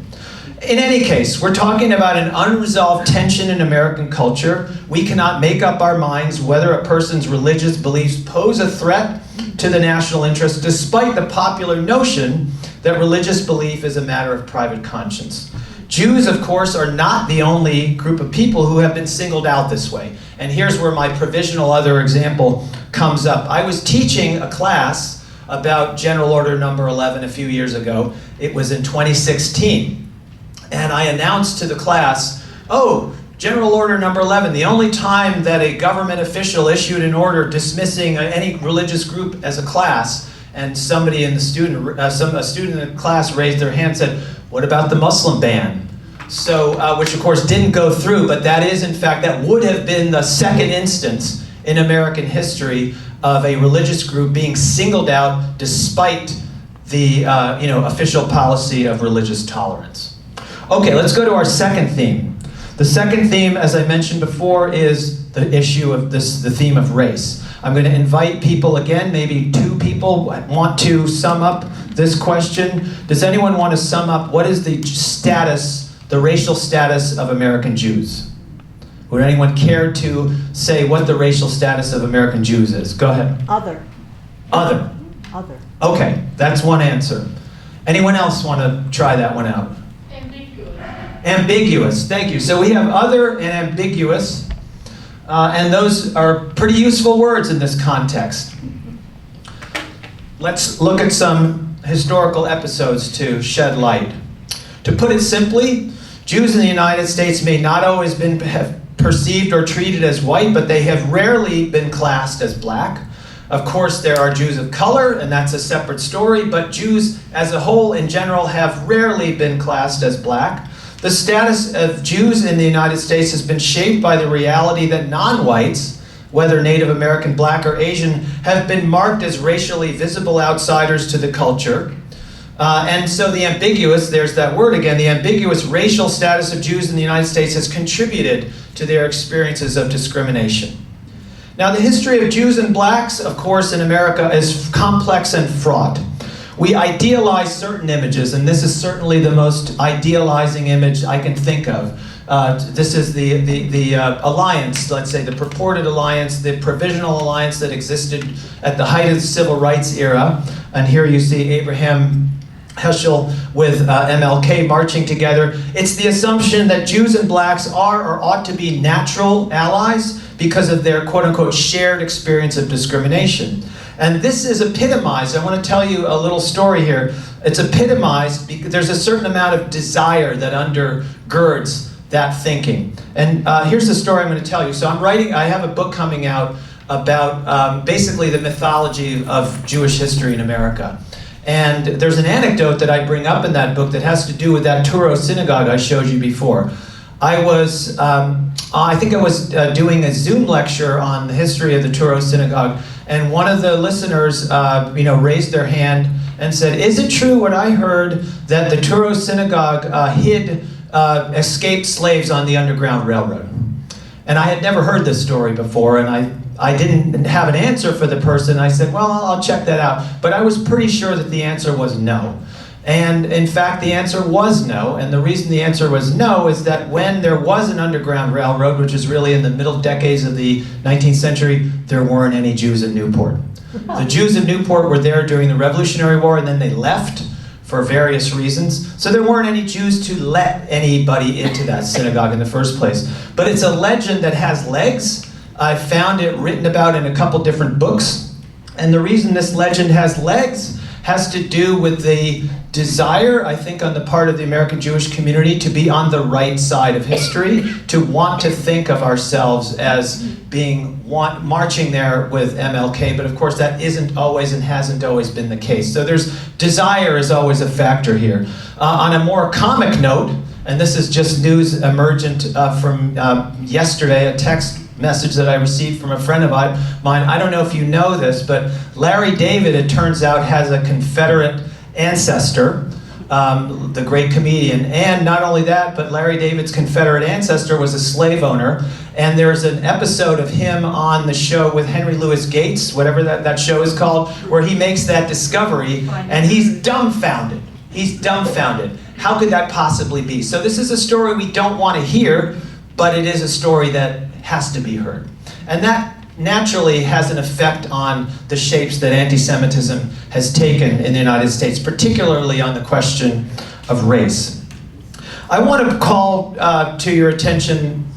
In any case, we're talking about an unresolved tension in American culture. We cannot make up our minds whether a person's religious beliefs pose a threat to the national interest, despite the popular notion that religious belief is a matter of private conscience. Jews, of course, are not the only group of people who have been singled out this way. And here's where my provisional other example comes up. I was teaching a class about General Order Number 11 a few years ago. It was in 2016. And I announced to the class, oh, General Order Number 11, the only time that a government official issued an order dismissing any religious group as a class, and somebody in the a student in the class raised their hand and said, what about the Muslim ban? So, which of course didn't go through, but that is, in fact, that would have been the second instance in American history of a religious group being singled out despite the official policy of religious tolerance. Okay, let's go to our second theme. The second theme, as I mentioned before, is the issue of the theme of race. I'm going to invite people again, maybe two people want to sum up this question. Does anyone want to sum up what is the status, the racial status of American Jews? Would anyone care to say what the racial status of American Jews is? Go ahead. Other. Other. Other. Okay, that's one answer. Anyone else want to try that one out? Ambiguous, thank you. So we have other and ambiguous, and those are pretty useful words in this context. Let's look at some historical episodes to shed light. To put it simply, Jews in the United States may not always have perceived or treated as white, but they have rarely been classed as black. Of course, there are Jews of color, and that's a separate story, but Jews as a whole in general have rarely been classed as black. The status of Jews in the United States has been shaped by the reality that non-whites, whether Native American, Black, or Asian, have been marked as racially visible outsiders to the culture. And so the ambiguous, there's that word again, the ambiguous racial status of Jews in the United States has contributed to their experiences of discrimination. Now, the history of Jews and blacks, of course, in America is complex and fraught. We idealize certain images, and this is certainly the most idealizing image I can think of. This is the alliance, let's say, the purported alliance, the provisional alliance that existed at the height of the civil rights era. And here you see Abraham Heschel with MLK marching together. It's the assumption that Jews and blacks are or ought to be natural allies because of their quote-unquote shared experience of discrimination. And this is epitomized. I want to tell you a little story here. It's epitomized because there's a certain amount of desire that undergirds that thinking. And here's the story I'm going to tell you. So I have a book coming out about basically the mythology of Jewish history in America. And there's an anecdote that I bring up in that book that has to do with that Touro synagogue I showed you before. I was doing a Zoom lecture on the history of the Touro synagogue, and one of the listeners, raised their hand and said, "Is it true what I heard that the Touro synagogue hid escaped slaves on the Underground Railroad?" And I had never heard this story before, and I didn't have an answer for the person. I said, well, I'll check that out. But I was pretty sure that the answer was no. And in fact, the answer was no. And the reason the answer was no is that when there was an Underground Railroad, which was really in the middle decades of the 19th century, there weren't any Jews in Newport. The Jews in Newport were there during the Revolutionary War, and then they left for various reasons. So there weren't any Jews to let anybody into that synagogue in the first place. But it's a legend that has legs. I found it written about in a couple different books. And the reason this legend has legs has to do with the desire, I think, on the part of the American Jewish community to be on the right side of history, to want to think of ourselves as being marching there with MLK, but of course that isn't always and hasn't always been the case. So there's desire is always a factor here. On a more comic note, and this is just news emergent from yesterday, a text message that I received from a friend of mine. I don't know if you know this, but Larry David, it turns out, has a Confederate ancestor, the great comedian. And not only that, but Larry David's Confederate ancestor was a slave owner. And there's an episode of him on the show with Henry Louis Gates, whatever that show is called, where he makes that discovery, and he's dumbfounded. He's dumbfounded. How could that possibly be? So this is a story we don't want to hear, but it is a story that has to be heard. And that naturally has an effect on the shapes that anti-Semitism has taken in the United States, particularly on the question of race. I want to call to your attention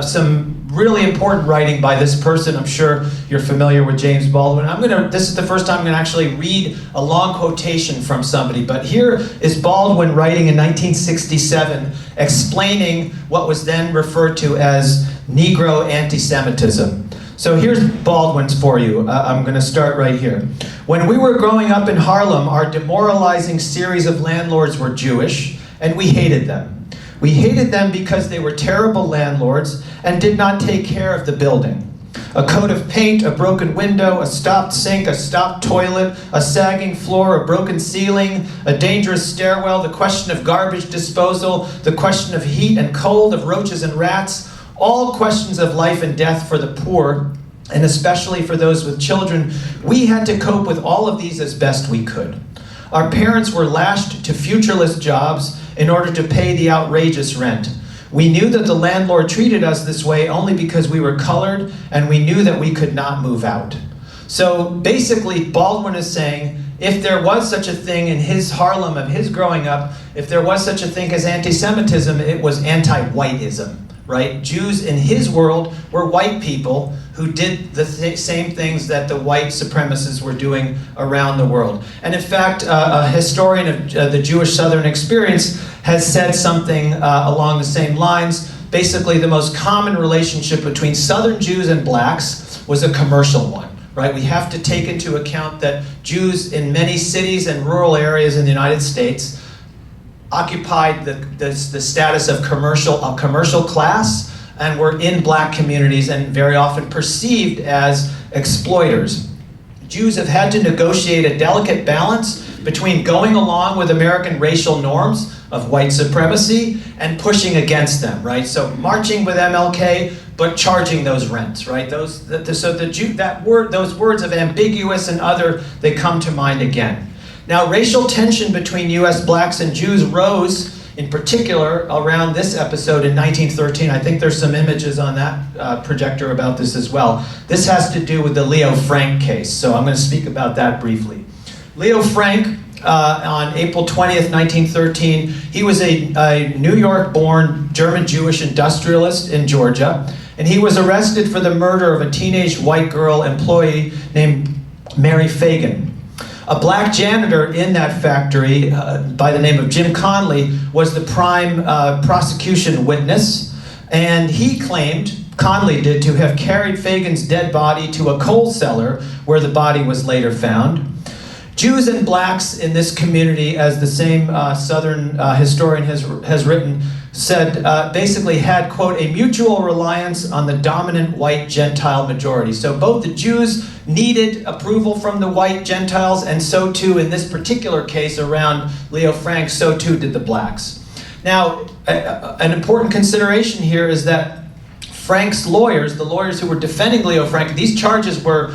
some really important writing by this person. I'm sure you're familiar with James Baldwin. This is the first time I'm going to actually read a long quotation from somebody, but here is Baldwin writing in 1967, explaining what was then referred to as Negro anti-Semitism. So here's Baldwin's for you. I'm going to start right here. When we were growing up in Harlem, our demoralizing series of landlords were Jewish, and we hated them. We hated them because they were terrible landlords and did not take care of the building. A coat of paint, a broken window, a stopped sink, a stopped toilet, a sagging floor, a broken ceiling, a dangerous stairwell, the question of garbage disposal, the question of heat and cold, of roaches and rats, all questions of life and death for the poor, and especially for those with children. We had to cope with all of these as best we could. Our parents were lashed to futureless jobs in order to pay the outrageous rent. We knew that the landlord treated us this way only because we were colored, and we knew that we could not move out. So basically, Baldwin is saying, if there was such a thing in his Harlem of his growing up, if there was such a thing as anti-Semitism, it was anti-whiteism, right? Jews in his world were white people who did the same things that the white supremacists were doing around the world. And in fact, a historian of the Jewish Southern experience has said something along the same lines. Basically, the most common relationship between Southern Jews and blacks was a commercial one, right? We have to take into account that Jews in many cities and rural areas in the United States occupied the status of commercial class, and were in black communities and very often perceived as exploiters. Jews have had to negotiate a delicate balance between going along with American racial norms of white supremacy and pushing against them, right? So marching with MLK, but charging those rents, right? Those words of ambiguous and other, they come to mind again. Now, racial tension between US blacks and Jews rose in particular around this episode in 1913. I think there's some images on that projector about this as well. This has to do with the Leo Frank case, so I'm going to speak about that briefly. Leo Frank, on April 20th, 1913, he was a New York-born German Jewish industrialist in Georgia, and he was arrested for the murder of a teenage white girl employee named Mary Fagan. A black janitor in that factory by the name of Jim Conley was the prime prosecution witness, and he claimed, Conley did, to have carried Fagan's dead body to a coal cellar where the body was later found. Jews and blacks in this community, as the same Southern historian has written, said basically had, quote, a mutual reliance on the dominant white Gentile majority. So both the Jews needed approval from the white Gentiles, and so too in this particular case around Leo Frank, so too did the blacks. Now, an important consideration here is that Frank's lawyers, the lawyers who were defending Leo Frank, these charges were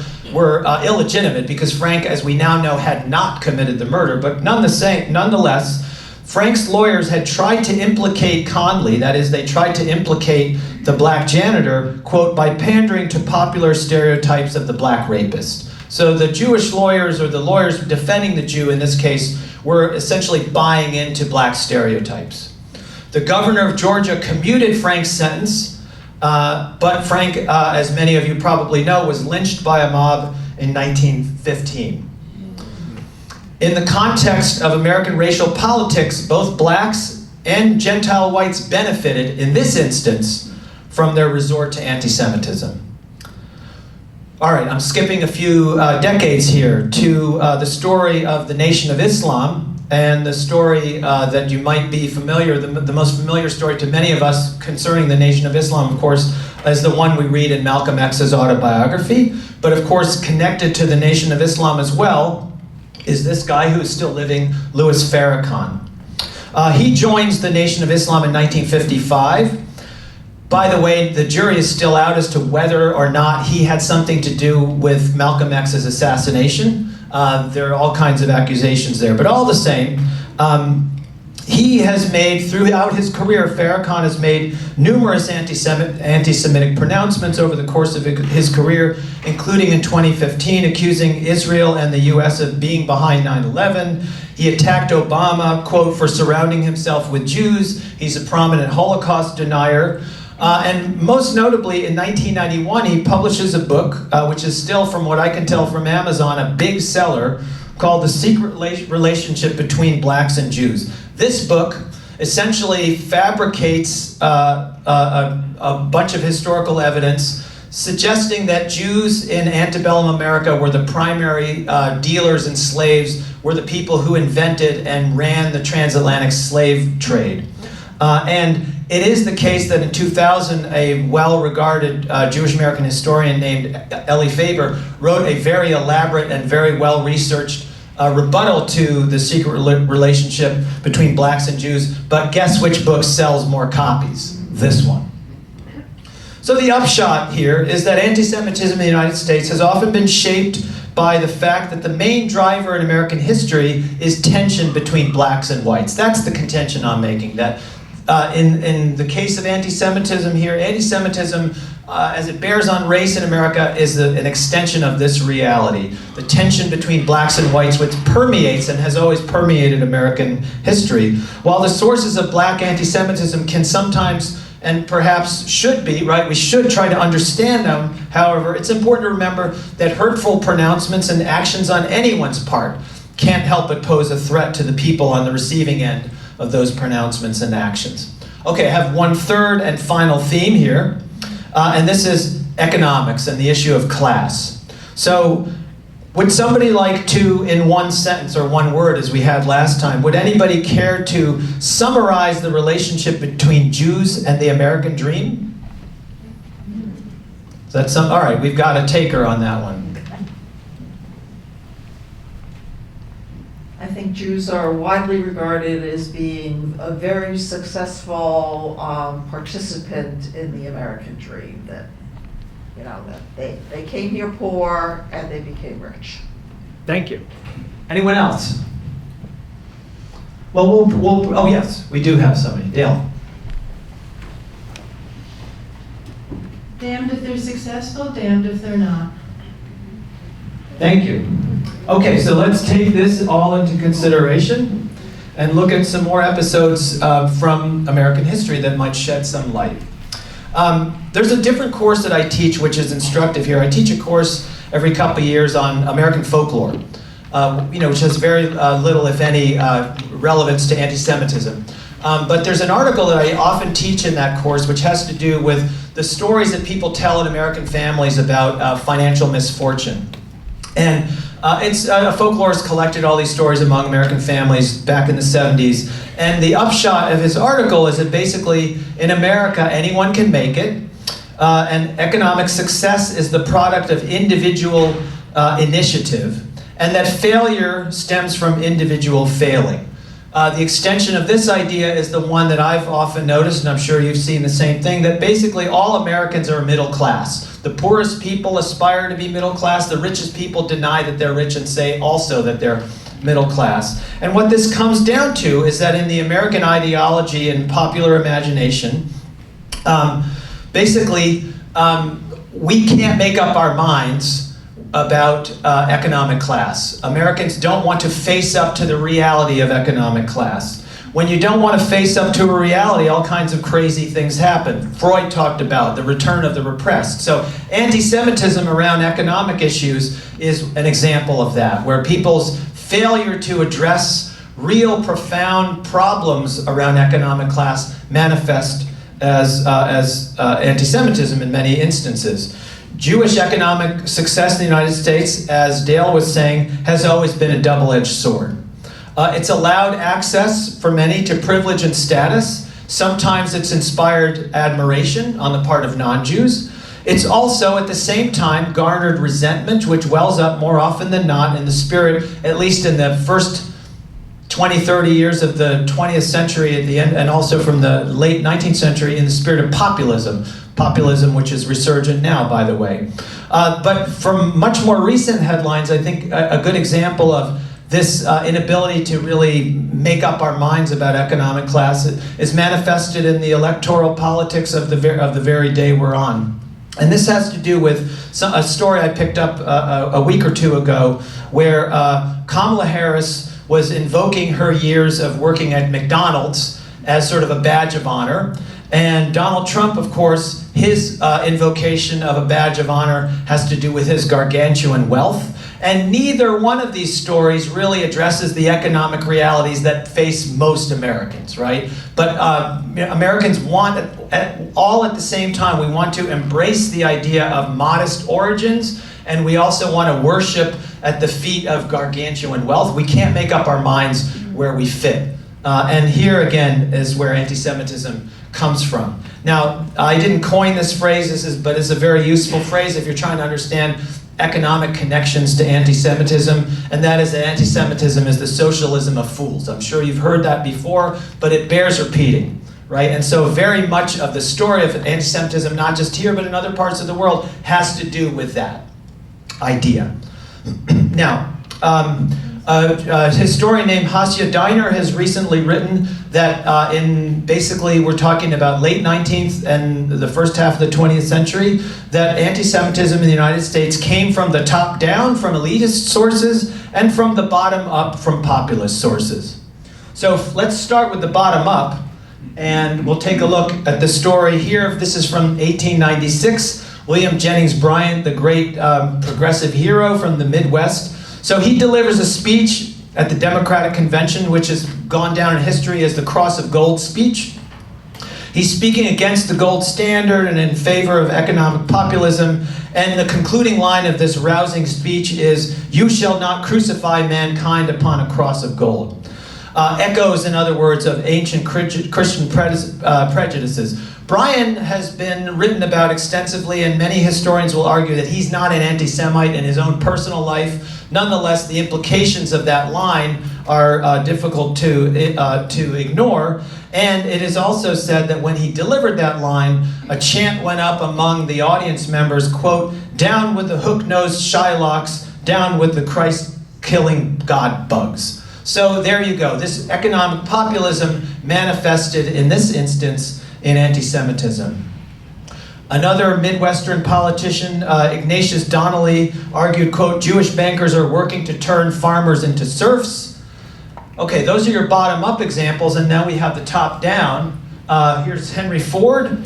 illegitimate because Frank, as we now know, had not committed the murder, but nonetheless, Frank's lawyers had tried to implicate Conley, that is, they tried to implicate the black janitor, quote, by pandering to popular stereotypes of the black rapist. So the Jewish lawyers, or the lawyers defending the Jew in this case, were essentially buying into black stereotypes. The governor of Georgia commuted Frank's sentence, but Frank, as many of you probably know, was lynched by a mob in 1915. in the context of American racial politics, both blacks and Gentile whites benefited, in this instance, from their resort to anti-Semitism. All right, I'm skipping a few decades here to the story of the Nation of Islam, and the story that you might be familiar, the most familiar story to many of us concerning the Nation of Islam, of course, is the one we read in Malcolm X's autobiography. But of course, connected to the Nation of Islam as well is this guy who is still living, Louis Farrakhan. He joins the Nation of Islam in 1955. By the way, the jury is still out as to whether or not he had something to do with Malcolm X's assassination. There are all kinds of accusations there, but all the same, he has made, throughout his career, Farrakhan has made numerous anti-Semitic pronouncements over the course of his career, including in 2015, accusing Israel and the US of being behind 9/11. He attacked Obama, quote, for surrounding himself with Jews. He's a prominent Holocaust denier. And most notably, in 1991, he publishes a book, which is still, from what I can tell from Amazon, a big seller, called The Secret Relationship Between Blacks and Jews. This book essentially fabricates a bunch of historical evidence suggesting that Jews in antebellum America were the primary dealers and slaves, were the people who invented and ran the transatlantic slave trade. And it is the case that in 2000, a well-regarded Jewish American historian named Elie Faber wrote a very elaborate and very well-researched rebuttal to the secret relationship between blacks and Jews. But guess which book sells more copies? This one. So the upshot here is that anti-Semitism in the United States has often been shaped by the fact that the main driver in American history is tension between blacks and whites. That's the contention I'm making, that in the case of anti-Semitism here, anti-Semitism, as it bears on race in America, is an extension of this reality. The tension between blacks and whites, which permeates and has always permeated American history. While the sources of black anti-Semitism can sometimes, and perhaps should be, right, we should try to understand them, however, it's important to remember that hurtful pronouncements and actions on anyone's part can't help but pose a threat to the people on the receiving end of those pronouncements and actions. Okay, I have one third and final theme here, and this is economics and the issue of class. So, would somebody like to, in one sentence or one word as we had last time, would anybody care to summarize the relationship between Jews and the American dream? Is that all right, we've got a taker on that one. I think Jews are widely regarded as being a very successful participant in the American dream. That, you know, that they came here poor and they became rich. Thank you. Anyone else? Well, we'll oh yes, we do have somebody. Dale. Damned if they're successful, damned if they're not. Thank you. Okay, so let's take this all into consideration and look at some more episodes from American history that might shed some light. There's a different course that I teach which is instructive here. I teach a course every couple of years on American folklore, which has very little, if any, relevance to anti-Semitism. But there's an article that I often teach in that course which has to do with the stories that people tell in American families about financial misfortune. And a folklorist collected all these stories among American families back in the 70s. And the upshot of his article is that basically in America, anyone can make it. And economic success is the product of individual initiative. And that failure stems from individual failing. The extension of this idea is the one that I've often noticed, and I'm sure you've seen the same thing, that basically all Americans are middle class. The poorest people aspire to be middle class. The richest people deny that they're rich and say also that they're middle class. And what this comes down to is that in the American ideology and popular imagination, we can't make up our minds about economic class. Americans don't want to face up to the reality of economic class. When you don't want to face up to a reality, all kinds of crazy things happen. Freud talked about the return of the repressed. So anti-Semitism around economic issues is an example of that, where people's failure to address real profound problems around economic class manifest as anti-Semitism in many instances. Jewish economic success in the United States, as Dale was saying, has always been a double-edged sword. It's allowed access for many to privilege and status. Sometimes it's inspired admiration on the part of non-Jews. It's also, at the same time, garnered resentment, which wells up more often than not in the spirit, at least in the first 20, 30 years of the 20th century at the end, and also from the late 19th century in the spirit of populism. Populism, which is resurgent now, by the way. But from much more recent headlines, I think a good example of this inability to really make up our minds about economic class is manifested in the electoral politics of the very day we're on. And this has to do with a story I picked up a week or two ago where Kamala Harris was invoking her years of working at McDonald's as sort of a badge of honor. And Donald Trump, of course, his invocation of a badge of honor has to do with his gargantuan wealth. And neither one of these stories really addresses the economic realities that face most Americans, right? But Americans want, all at the same time, we want to embrace the idea of modest origins, and we also want to worship at the feet of gargantuan wealth. We can't make up our minds where we fit. And here again is where anti-Semitism comes from. Now, I didn't coin this phrase, but it's a very useful phrase if you're trying to understand economic connections to anti-Semitism, and that is that anti-Semitism is the socialism of fools. I'm sure you've heard that before, but it bears repeating, right? And so very much of the story of anti-Semitism, not just here, but in other parts of the world, has to do with that idea. Now, a historian named Hasia Diner has recently written that basically we're talking about late 19th and the first half of the 20th century, that anti-Semitism in the United States came from the top down, from elitist sources, and from the bottom up, from populist sources. So let's start with the bottom up, and we'll take a look at the story here. This is from 1896. William Jennings Bryan, the great progressive hero from the Midwest. So he delivers a speech at the Democratic Convention, which has gone down in history as the Cross of Gold speech. He's speaking against the gold standard and in favor of economic populism. And the concluding line of this rousing speech is, "You shall not crucify mankind upon a cross of gold." Echoes, in other words, of ancient Christian prejudices. Bryan has been written about extensively, and many historians will argue that he's not an anti-Semite in his own personal life. Nonetheless, the implications of that line are difficult to ignore. And it is also said that when he delivered that line, a chant went up among the audience members, quote, "Down with the hook-nosed Shylocks, down with the Christ-killing God bugs." So there you go. This economic populism manifested in this instance in anti-Semitism. Another Midwestern politician, Ignatius Donnelly, argued, quote, "Jewish bankers are working to turn farmers into serfs." Okay, those are your bottom-up examples, and now we have the top-down. Here's Henry Ford.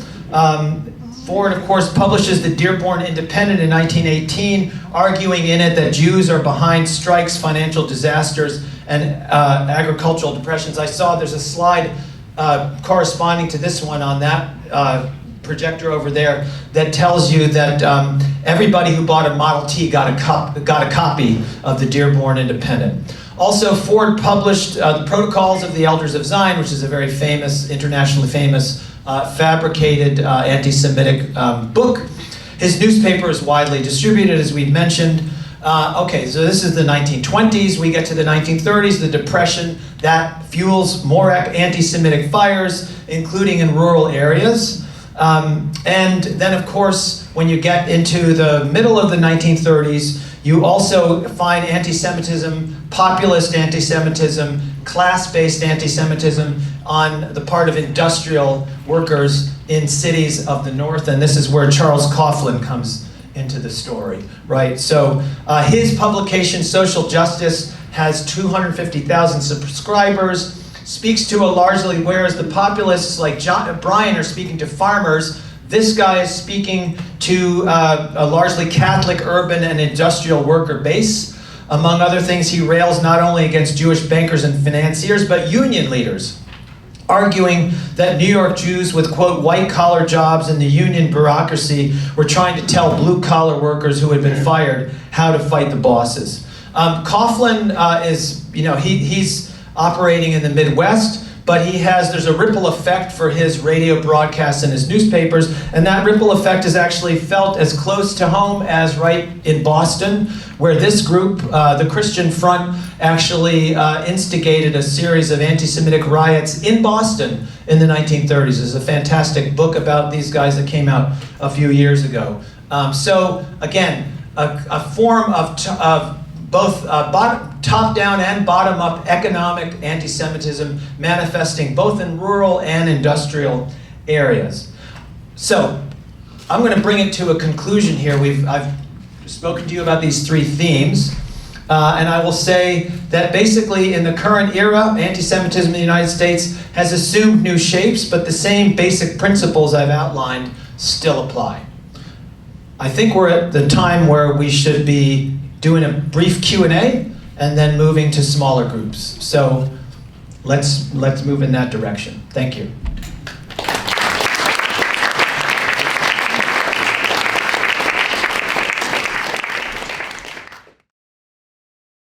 Ford, of course, publishes the Dearborn Independent in 1918, arguing in it that Jews are behind strikes, financial disasters, and agricultural depressions. I saw there's a slide corresponding to this one on that projector over there that tells you that everybody who bought a Model T got a copy of the Dearborn Independent. Also, Ford published the Protocols of the Elders of Zion, which is a very famous, internationally famous, fabricated anti-Semitic book. His newspaper is widely distributed, as we've mentioned. Okay, so this is the 1920s. We get to the 1930s, the Depression. That fuels more anti-Semitic fires, including in rural areas. And then, of course, when you get into the middle of the 1930s, you also find anti-Semitism, populist anti-Semitism, class-based anti-Semitism on the part of industrial workers in cities of the North. And this is where Charles Coughlin comes into the story, right? So his publication, Social Justice, has 250,000 subscribers, speaks to a largely, whereas the populists like Bryan are speaking to farmers, this guy is speaking to a largely Catholic urban and industrial worker base. Among other things, he rails not only against Jewish bankers and financiers, but union leaders, arguing that New York Jews with, quote, white-collar jobs in the union bureaucracy were trying to tell blue-collar workers who had been fired how to fight the bosses. Coughlin he's operating in the Midwest, but there's a ripple effect for his radio broadcasts and his newspapers, and that ripple effect is actually felt as close to home as right in Boston, where this group, the Christian Front, actually instigated a series of anti-Semitic riots in Boston in the 1930s. There's a fantastic book about these guys that came out a few years ago. So again, a form of both top-down and bottom-up economic anti-Semitism manifesting both in rural and industrial areas. So I'm going to bring it to a conclusion here. I've spoken to you about these three themes, and I will say that basically in the current era, anti-Semitism in the United States has assumed new shapes, but the same basic principles I've outlined still apply. I think we're at the time where we should be doing a brief Q&A and then moving to smaller groups. So let's move in that direction. Thank you.